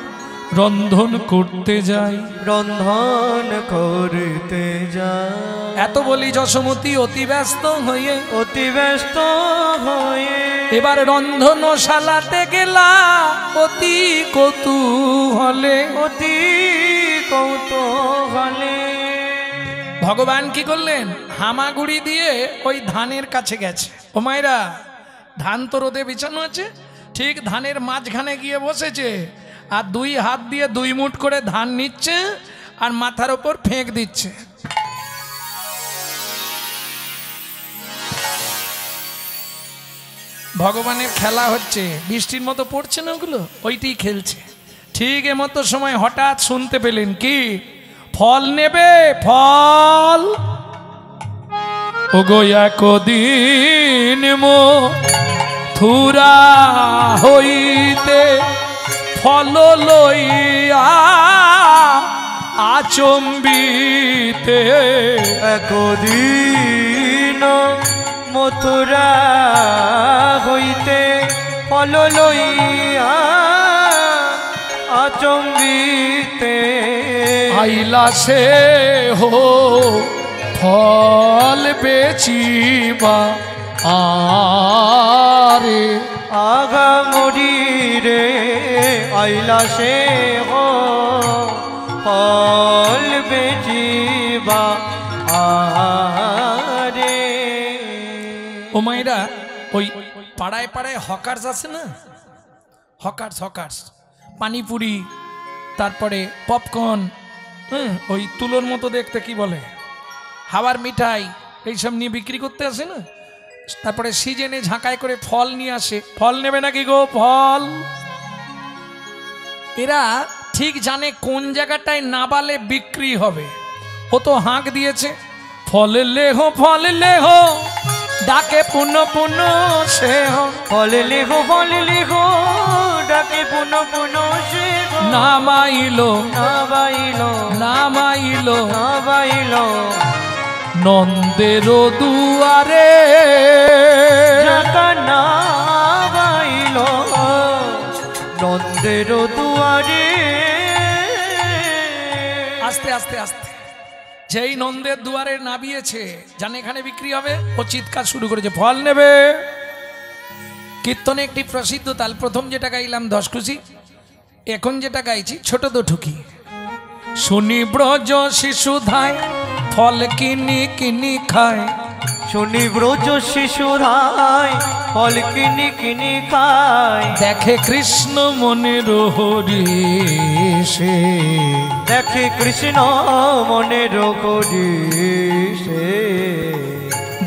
রন্ধন করতে যাই এত বলি যশোমতী অতি ব্যস্ত হয়ে এবার রন্ধনশালাতে গেলা অতি কৌতূহলে ভগবান কি করলেন হামাগুড়ি দিয়ে ওই ধানের কাছে গেছে ও মায়েরা ধান তো রোদে বিছানো আছে ঠিক ধানের মাঝখানে গিয়ে বসেছে আর দুই হাত দিয়ে দুই মুঠ করে ধান নিচ্ছে আর মাথার উপর ফেঁক দিচ্ছে ভগবানের খেলা হচ্ছে বৃষ্টির মতো পড়ছে না ওগুলো ওইটাই খেলছে ঠিক এমতো সময় হঠাৎ শুনতে পেলেন কি ফল নেবে ফল ওগো একদিন মথুরা হইতে ফল লইয়া আচম্বিতে একদিন মথুরা হইতে ফল লইয়া আচম্বিতে আইলা সে হো ফল বেচিবা আরে আগা মরি রে আইলা সে হো ফল বেচিবা আরে ও মায়েরা ওই পাড়ায় পাড়ায় হকার্স আছে না হকার্স পানিপুরি তারপরে পপকর্ন ওই তুলোর মতো দেখতে কি বলে হাওয়ার মিঠাই এইসব নিয়ে বিক্রি করতে আসে না তারপরে সিজনে ঝাঁকায় করে ফল নিয়ে আসে ফল নেবে নাকি গো ফল এরা ঠিক জানে কোন জায়গাটায় নাবালে বিক্রি হবে। ও তো হাঁক দিয়েছে, ফল লেহ ডাকে পুনঃ পুনঃ সে হো, ফল লেখো ডাকে পুনঃ পুনঃ সে হো। নামাইলো নামাইলো নন্দের দুয়ারে, ঢাকা নামাইলো নন্দের দুয়ারে। আস্তে আস্তে আস্তে যেই নন্দের দুয়ারে নামিয়েছে, জানে এখানে বিক্রি হবে, ও চিৎকার শুরু করেছে, ফল নেবে। কীর্তনে একটি প্রসিদ্ধ তাল, প্রথম যেটা গাইলাম 10 খুশি, এখন যেটা গাইছি ছোট দুঠুকি। শুনি ব্রজ শিশু ধায় ফল কিনি কিনি খায়, শুনি ব্রজ শিশুরাই ফল কিনি কিনি খায়। দেখে কৃষ্ণ মনের হরিষে, দেখে কৃষ্ণ মনের হরিষে।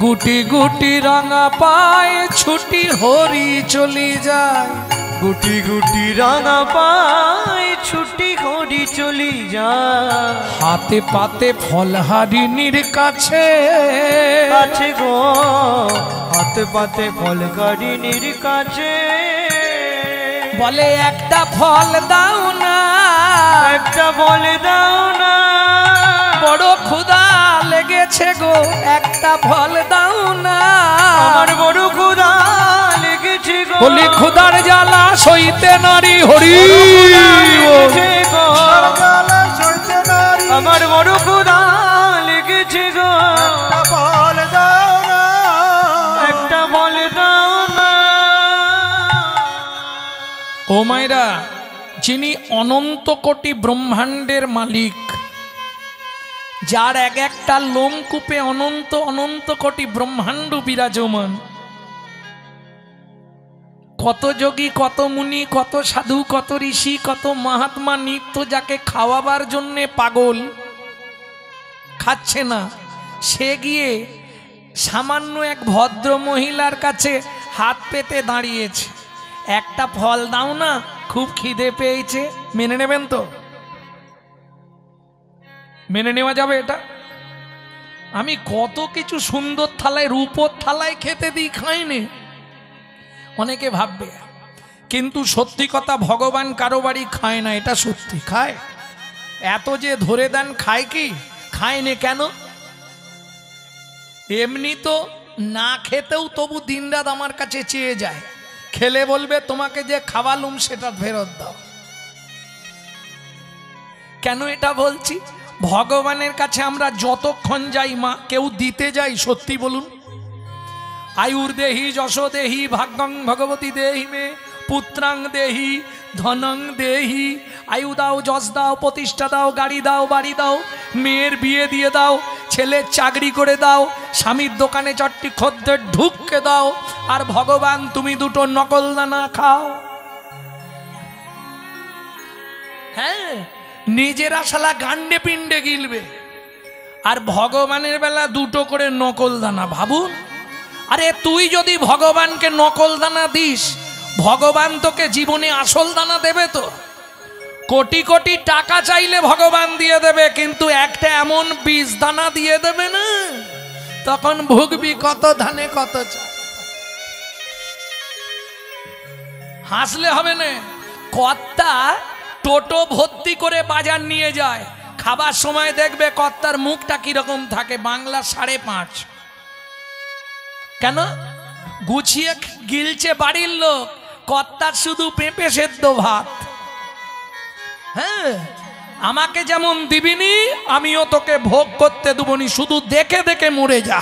গুটি গুটি রাঙা পায় ছুটি হরি চলি যায়, গুটি গুটি রাঙা পায় ছুটি হরি চলি যায়। হাতে পাতে ফল হারিনীর কাছে, কাছে গো হাতে পাতে ফল হারিনীর কাছে। বলে একটা ফল দাও না, একটা ফল দাও না, বড় ক্ষুধা লেগেছে গো, একটা ফল দাও না। আমার বড় ক্ষুধা লেগেছে গো, বলি ক্ষুধার জ্বালা সইতে নারী হরি, লেগেছে গো, আমার বড় ক্ষুধা লেগেছে গো। একটা ফল দাও না, একটা ফল দাও না। ও মায়েরা, যিনি অনন্ত কোটি ব্রহ্মাণ্ডের মালিক, যার এক একটা লোমকূপে অনন্ত অনন্ত কোটি ব্রহ্মাণ্ড বিরাজমান, কত যোগী, কত মুনি, কত সাধু, কত ঋষি, কত মহাত্মা নিত্য যাকে খাওয়াবার জন্যে পাগল, খাচ্ছে না, সে গিয়ে সামান্য এক ভদ্র মহিলার কাছে হাত পেতে দাঁড়িয়েছে, একটা ফল দাও না, খুব খিদে পেয়েছে। মেনে নেবেন তো? মেনে নেওয়া যাবে এটা? আমি কত কিছু সুন্দর থালায়, রূপোর থালায় খেতে দিই, খাইনি। অনেকে ভাববে, কিন্তু সত্যি কথা, ভগবান কারো বাড়ি খায় না, এটা সত্যি। খায়? এত যে ধরে দেন, খায় কি? খায়নি কেন? এমনি তো না খেতেও তবু দিনরাত আমার কাছে চেয়ে যায়, খেলে বলবে তোমাকে যে খাওয়ালুম সেটা ফেরত দাও। কেন এটা বলছি? ভগবানের কাছে আমরা যতক্ষণ যাই, মা কেউ দিতে যাই, সত্যি বলুন, আয়ুর দেহি যশ দেহি ভাগ্যং ভগবতী দেহি মে পুত্রাং দেহি ধনং দেহি। আয়ু দাও, যশ দাও, প্রতিষ্ঠা দাও, গাড়ি দাও, বাড়ি দাও, মেয়ের বিয়ে দিয়ে দাও, ছেলের চাকরি করে দাও, স্বামীর দোকানে 4টি খদ্দের ঢুককে দাও, আর ভগবান তুমি 2টো নকল দানা খাও। হ্যাঁ, নিজেরা শালা গান্ডে পিণ্ডে গিলবে, আর ভগবানের বেলা 2টো করে নকল দানা। ভাবুন, আরে তুই যদি ভগবানকে নকল দানা দিস, ভগবান তোকে জীবনে আসল দানা দেবে তো? কোটি কোটি টাকা চাইলে ভগবান দিয়ে দেবে, কিন্তু একটা এমন বীজ দানা দিয়ে দেবে না, তখন ভুগবি কত ধানে কত চাল। হাসলে হবে না। কর্তা টোটো ভর্তি করে বাজার নিয়ে যায়, খাবার সময় দেখবে কর্তার মুখটা কিরকম থাকে, বাংলা 5.5। কেন? গুছিয়ে গিলছে বাড়ির লোক, কর্তার শুধু পেঁপে সেদ্ধ ভাত। হ্যাঁ, আমাকে যেমন দিবিনি, আমিও তোকে ভোগ করতে দেবনি, শুধু দেখে দেখে মরে যা।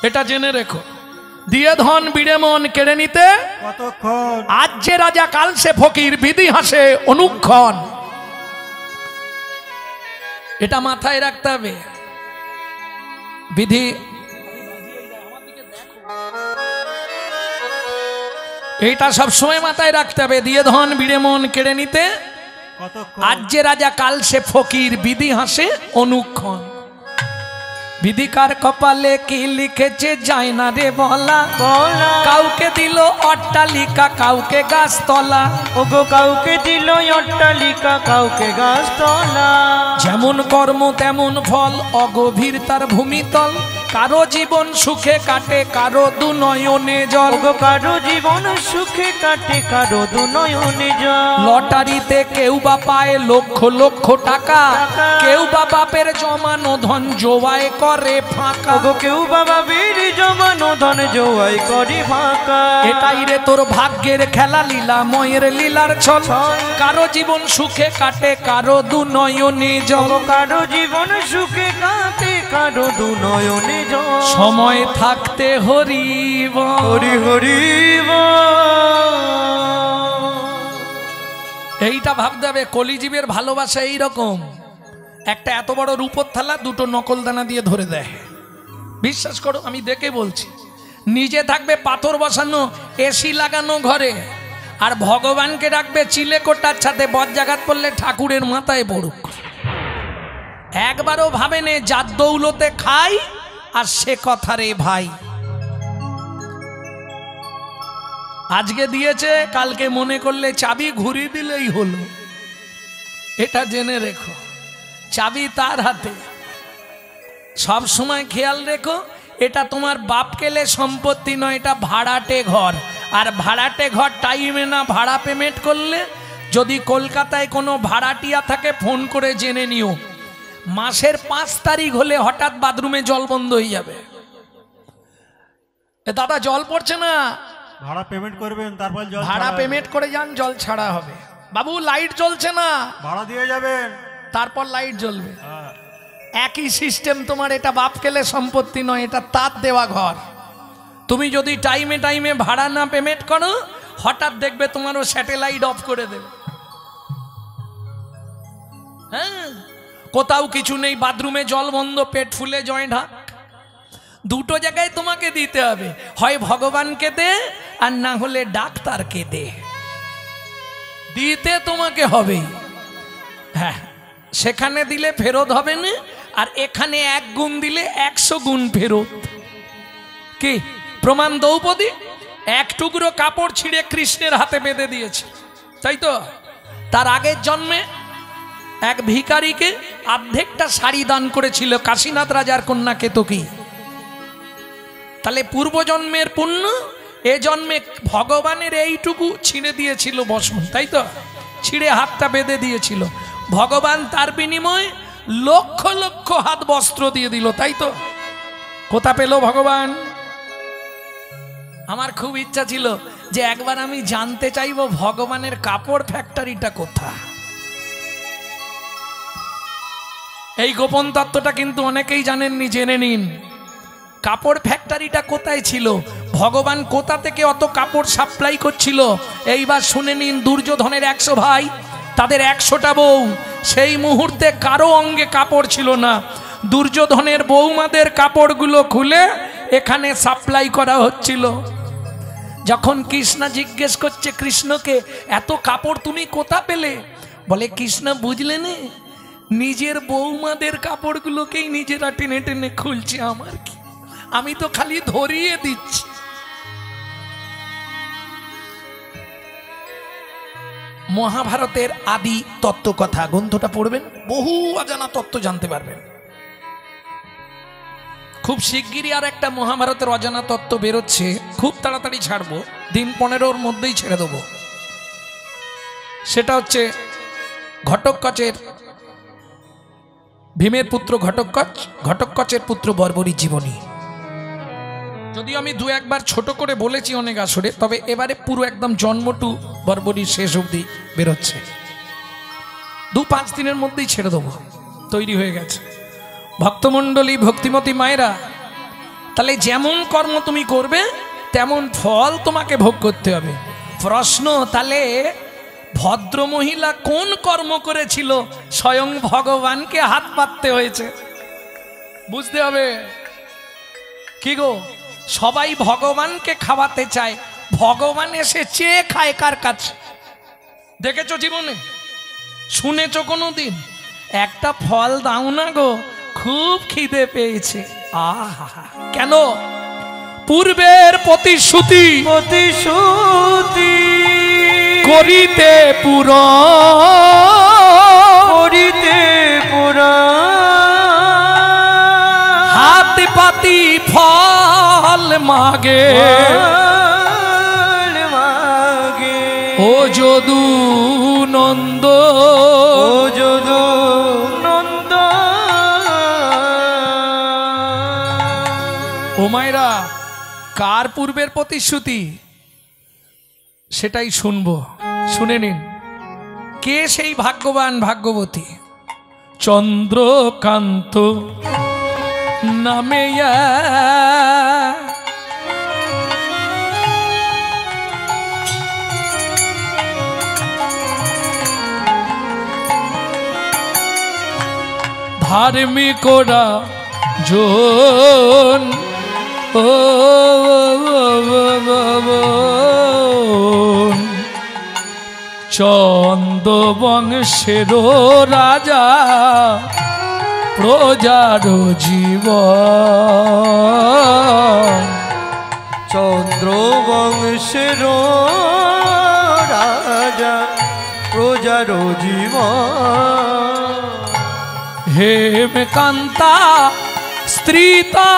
এটা জেনে রেখো। দিয়ে ধন বিড়ে মন কেড়ে নিতে কতক্ষণ, আজ যে রাজা কাল সে ফকির, বিধি হাসে অনুক্ষণ। এটা মাথায় রাখতে হবে। বিধি, এটা সবসময় মাথায় রাখতে হবে। দিয়ে ধন বিড়ে মন কেড়ে নিতে কতক্ষণ, আজ যে রাজা কাল সে ফকির, বিধি হাসে অনুক্ষণ। বিধিকার কপালে কি লিখেছে যায় না রে বলা, বলা কাউকে দিল অট্টালিকা কাউকে গাছতলা, ওগো কাউকে দিল অট্টালিকা কাউকে গাছতলা। যেমন কর্ম তেমন ফল অগভীর তার ভূমিতল, কারো জীবন সুখে কাটে কারো দু নয়নে জল, ওগো কারো জীবন সুখে কাটে কারো দু নয়নে জল। লটারিতে কেউ বা পায় লক্ষ লক্ষ টাকা, কেউ বা বাপের জমানো ধন জোয়াই করে ফাঁকা, ওগো কেউ বাবা বীর জমানো ধন জোয়াই করে ফাঁকা। এটাই রে তোর ভাগ্যের খেলা লীলা ময়ের লীলার ছল, কারো জীবন সুখে কাটে কারো দু নয়নে জল, ওগো কারো জীবন সুখে কাটে কারো দু নয়নে জল। সময় থাকতে হরিব হরি হরি এইটা ভাবতে হবে। কলিজীবের ভালোবাসা এইরকম, একটা এত বড় রূপোর থালা দুটো নকল দানা দিয়ে ধরে দেয়। বিশ্বাস করো আমি দেখে বলছি, নিজে থাকবে পাথর বসানো এসি লাগানো ঘরে, আর ভগবানকে রাখবে চিলে কোটার ছাতে, বজ্রাঘাত করলে ঠাকুরের মাথায় পড়ুক। একবারও ভাবেনে যার দৌলতে খাই আর সে কথা রে ভাই। আজকে দিয়েছে কালকে মনে করলে চাবি ঘুরিয়ে দিলেই হলো, এটা জেনে রেখো। চাবি তার হাতে, সব সময় খেয়াল রেখো। এটা তোমার বাপ কেলে সম্পত্তি নয়, এটা ভাড়াটে ঘর। আর ভাড়াটে ঘর টাইমে না ভাড়া পেমেন্ট করলে, যদি কলকাতায় কোনো ভাড়াটিয়া থাকে ফোন করে জেনে নিও, মাসের 5 তারিখ হলে হঠাৎ বাথরুমে জল বন্ধ হয়ে যাবে। এ দাদা জল পড়ছে না, ভাড়া পেমেন্ট করবেন, তারপর জল ভাড়া ছাড়া পেমেন্ট করে যান, জল ছাড়া হবে। বাবু লাইট জ্বলছে না, ভাড়া দিয়ে যাবেন। তারপর লাইট জ্বলবে। হ্যাঁ। একই সিস্টেম তোমার, এটা বাপ কেলে সম্পত্তি নয়, এটা তার দেওয়া ঘর। তুমি যদি টাইমে টাইমে ভাড়া না পেমেন্ট করো, হঠাৎ দেখবে তোমারও স্যাটেলাইট অফ করে দেবে। হ্যাঁ, কোথাও কিছু নেই, বাথরুমে জল বন্ধ, পেট ফুলে জয়েন্ট হাত, দুটো জায়গায় তোমাকে দিতে হবে। হয় ভগবানকে দে আর না হলে ডাক্তারকে দে, দিতে তোমাকে হবে। হ্যাঁ, সেখানে দিলে ফেরত হবে না, আর এখানে 1 গুণ দিলে 100 গুণ ফেরত। কি প্রমাণ? দ্রৌপদী 1 টুকরো কাপড় ছিঁড়ে কৃষ্ণের হাতে বেঁধে দিয়েছে, তাই তো? তার আগের জন্মে এক ভিখারিকে অর্ধেকটা শাড়ি দান করেছিল কাশীনাথ রাজার কন্যা কেতকী। তাহলে পূর্বজন্মের পুণ্য এ জন্মে ভগবানের এইটুকু ছিঁড়ে দিয়েছিল বসন, তাই তো? ছিঁড়ে হাতটা বেঁধে দিয়েছিল, ভগবান তার বিনিময়ে লক্ষ লক্ষ হাত বস্ত্র দিয়ে দিল, তাই তো? কোথা পেল ভগবান? আমার খুব ইচ্ছা ছিল যে একবার আমি জানতে চাইব ভগবানের কাপড় ফ্যাক্টরিটা কোথা। এই গোপন তত্ত্বটা কিন্তু অনেকেই জানেননি, জেনে নিন। কাপড় ফ্যাক্টরিটা কোথায় ছিল, ভগবান কোথা থেকে অত কাপড় সাপ্লাই করছিল, এইবার শুনে নিন। দুর্যোধনের 100 ভাই, তাদের 100টা বউ, সেই মুহূর্তে কারো অঙ্গে কাপড় ছিল না। দুর্যোধনের বৌমাদের কাপড়গুলো খুলে এখানে সাপ্লাই করা হচ্ছিল। যখন কৃষ্ণ জিজ্ঞেস করছে কৃষ্ণকে, এত কাপড় তুমি কোথা পেলে? বলে কৃষ্ণ বুঝলে না, নিজের বৌমাদের কাপড়গুলোকেই নিজেরা টেনে টেনে খুলছে, আমার কি, আমি তো খালি ধরিয়ে দিচ্ছি। মহাভারতের আদি তত্ত্ব কথা গ্রন্থটা পড়বেন, বহু অজানা তত্ত্ব জানতে পারবেন। খুব শিগগিরই আর একটা মহাভারতের অজানা তত্ত্ব বেরোচ্ছে, খুব তাড়াতাড়ি ছাড়বো, দিন 15-র মধ্যেই ছেড়ে দেবো। সেটা হচ্ছে ঘটোৎকচের, ভীমের পুত্র ঘটোৎকচ, ঘটোৎকচের পুত্র বর্বরীর জীবনী। যদিও আমি 2-1 ছোট করে বলেছি অনেক আসরে, তবে এবারে পুরো একদম জন্ম টু বর্বরীর শেষ অবধি বেরোচ্ছে। 2-5 দিনের মধ্যেই ছেড়ে দেবো, তৈরি হয়ে গেছে। ভক্তমণ্ডলী, ভক্তিমতী মায়েরা, তাহলে যেমন কর্ম তুমি করবে তেমন ফল তোমাকে ভোগ করতে হবে। প্রশ্ন, তাহলে ভদ্র মহিলা কোন কর্ম করেছিল স্বয়ং ভগবানকে হাত পাততে হয়েছে? বুঝতে হবে। কি গো, সবাই ভগবানকে খাওয়াতে চায়, ভগবান এসে চেয়ে খায় কার কাছে? দেখেছো জীবনে? শুনেছো কোনো দিন? একটা ফল দাও না গো, খুব খিদে পেয়েছে। আহা, কেন? পূর্বের প্রতিশ্রুতি প্রতিশ্রুতি করিতে পুরা করিতে পুরা হাত পাতি ফল মাগে মাগে ও যদু নন্দ ও যদু নন্দ। ও মায়েরা, কার পূর্বের প্রতিশ্রুতি সেটাই শুনবো, শুনে নিন। কে সেই ভাগ্যবান ভাগ্যবতী? চন্দ্রকান্ত নামে ধার্মিকরা জন ও চন্দ্রবংশের রাজা প্রজার জীবন। চন্দ্রবংশের রাজা প্রজার জীবন। হেমকান্তা স্ত্রীতা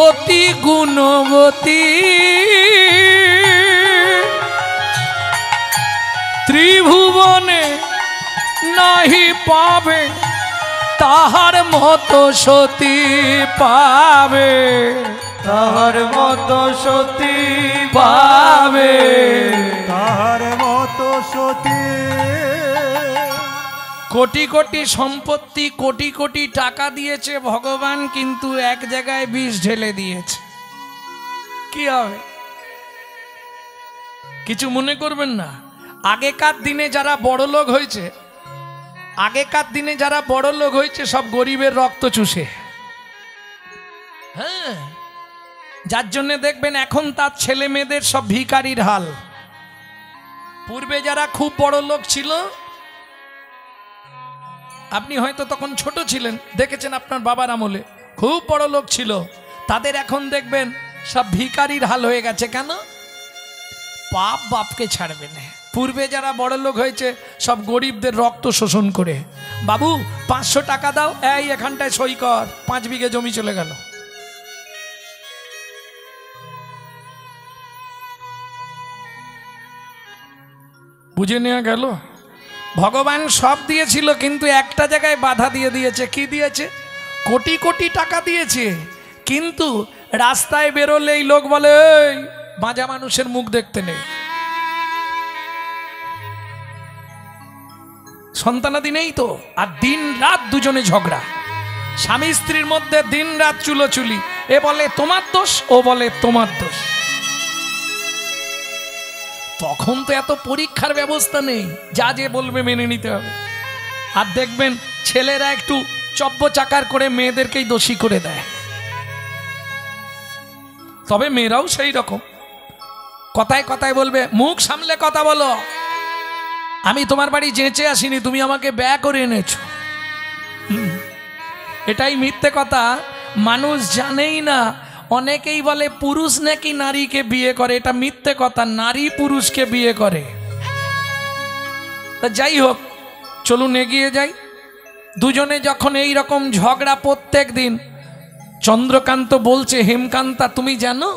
অতি গুণবতী ত্রিভুবনে নাহি পাবে তাহার মতো সতী পাবে, তাহার মতো সতী পাবে। তাহার মতো সতী কোটি কোটি সম্পত্তি, কোটি কোটি টাকা দিয়েছে ভগবান, কিন্তু এক জায়গায় বিষ ঢেলে দিয়েছে। কি হবে? কিছু মনে করবেন না। আগেকার দিনে যারা বড় লোক হয়েছে, আগেকার দিনে যারা বড় লোক হয়েছে সব গরিবের রক্ত চুষে। হ্যাঁ, যার জন্য দেখবেন এখন তার ছেলে মেয়েদের সব ভিখারির হাল। পূর্বে যারা খুব বড় লোক ছিল, আপনি হয়তো তখন ছোট ছিলেন, দেখেছেন আপনার বাবার আমলে খুব বড় লোক ছিল, তাদের এখন দেখবেন সব ভিখারির হাল হয়ে গেছে। কেন? পাপ বাপকে ছাড়বে না। পূর্বে যারা বড় লোক হয়েছে সব গরিবদের রক্ত শোষণ করে, বাবু 500 টাকা দাও, এই এখানটায় সই কর, 5 বিঘে জমি চলে গেল। বুঝে নেওয়া গেল? ভগবান সব দিয়েছিল, কিন্তু একটা জায়গায় বাধা দিয়ে দিয়েছে। কি দিয়েছে? কোটি কোটি টাকা দিয়েছে, কিন্তু রাস্তায় বেরোলেই লোক বলে এই বাঁচা মানুষের মুখ দেখতে নেই। সন্তানাদি নেই তো, আর দিন রাত দুজনে ঝগড়া, স্বামী স্ত্রীর মধ্যে দিন রাত চুলোচুলি। এ বলে তোমার দোষ, ও বলে তোমার দোষ। তখন তো এত পরীক্ষার ব্যবস্থা নেই, যা যে বলবে মেনে নিতে হবে। আর দেখবেন ছেলেরা একটু চব্য চাকার করে মেয়েদেরকেই দোষী করে দেয়, তবে মেয়েরাও সেই রকম। কথায় কথায় বলবে মুখ সামলে কথা বলো, আমি তোমার বাড়ি যেচে আসিনি, তুমি আমাকে ব্যয় করে এনেছো। এটাই মিথ্যে কথা, মানুষ জানেই না। অনেকেই বলে পুরুষ নাকি নারীকে বিয়ে করে, এটা মিথ্যে কথা, নারী পুরুষকে বিয়ে করে। তা যাই হোক, চলুন এগিয়ে যাই। দুজনে যখন এই রকম ঝগড়া প্রত্যেক দিন, চন্দ্রকান্ত বলছে হেমকান্তা তুমি জানো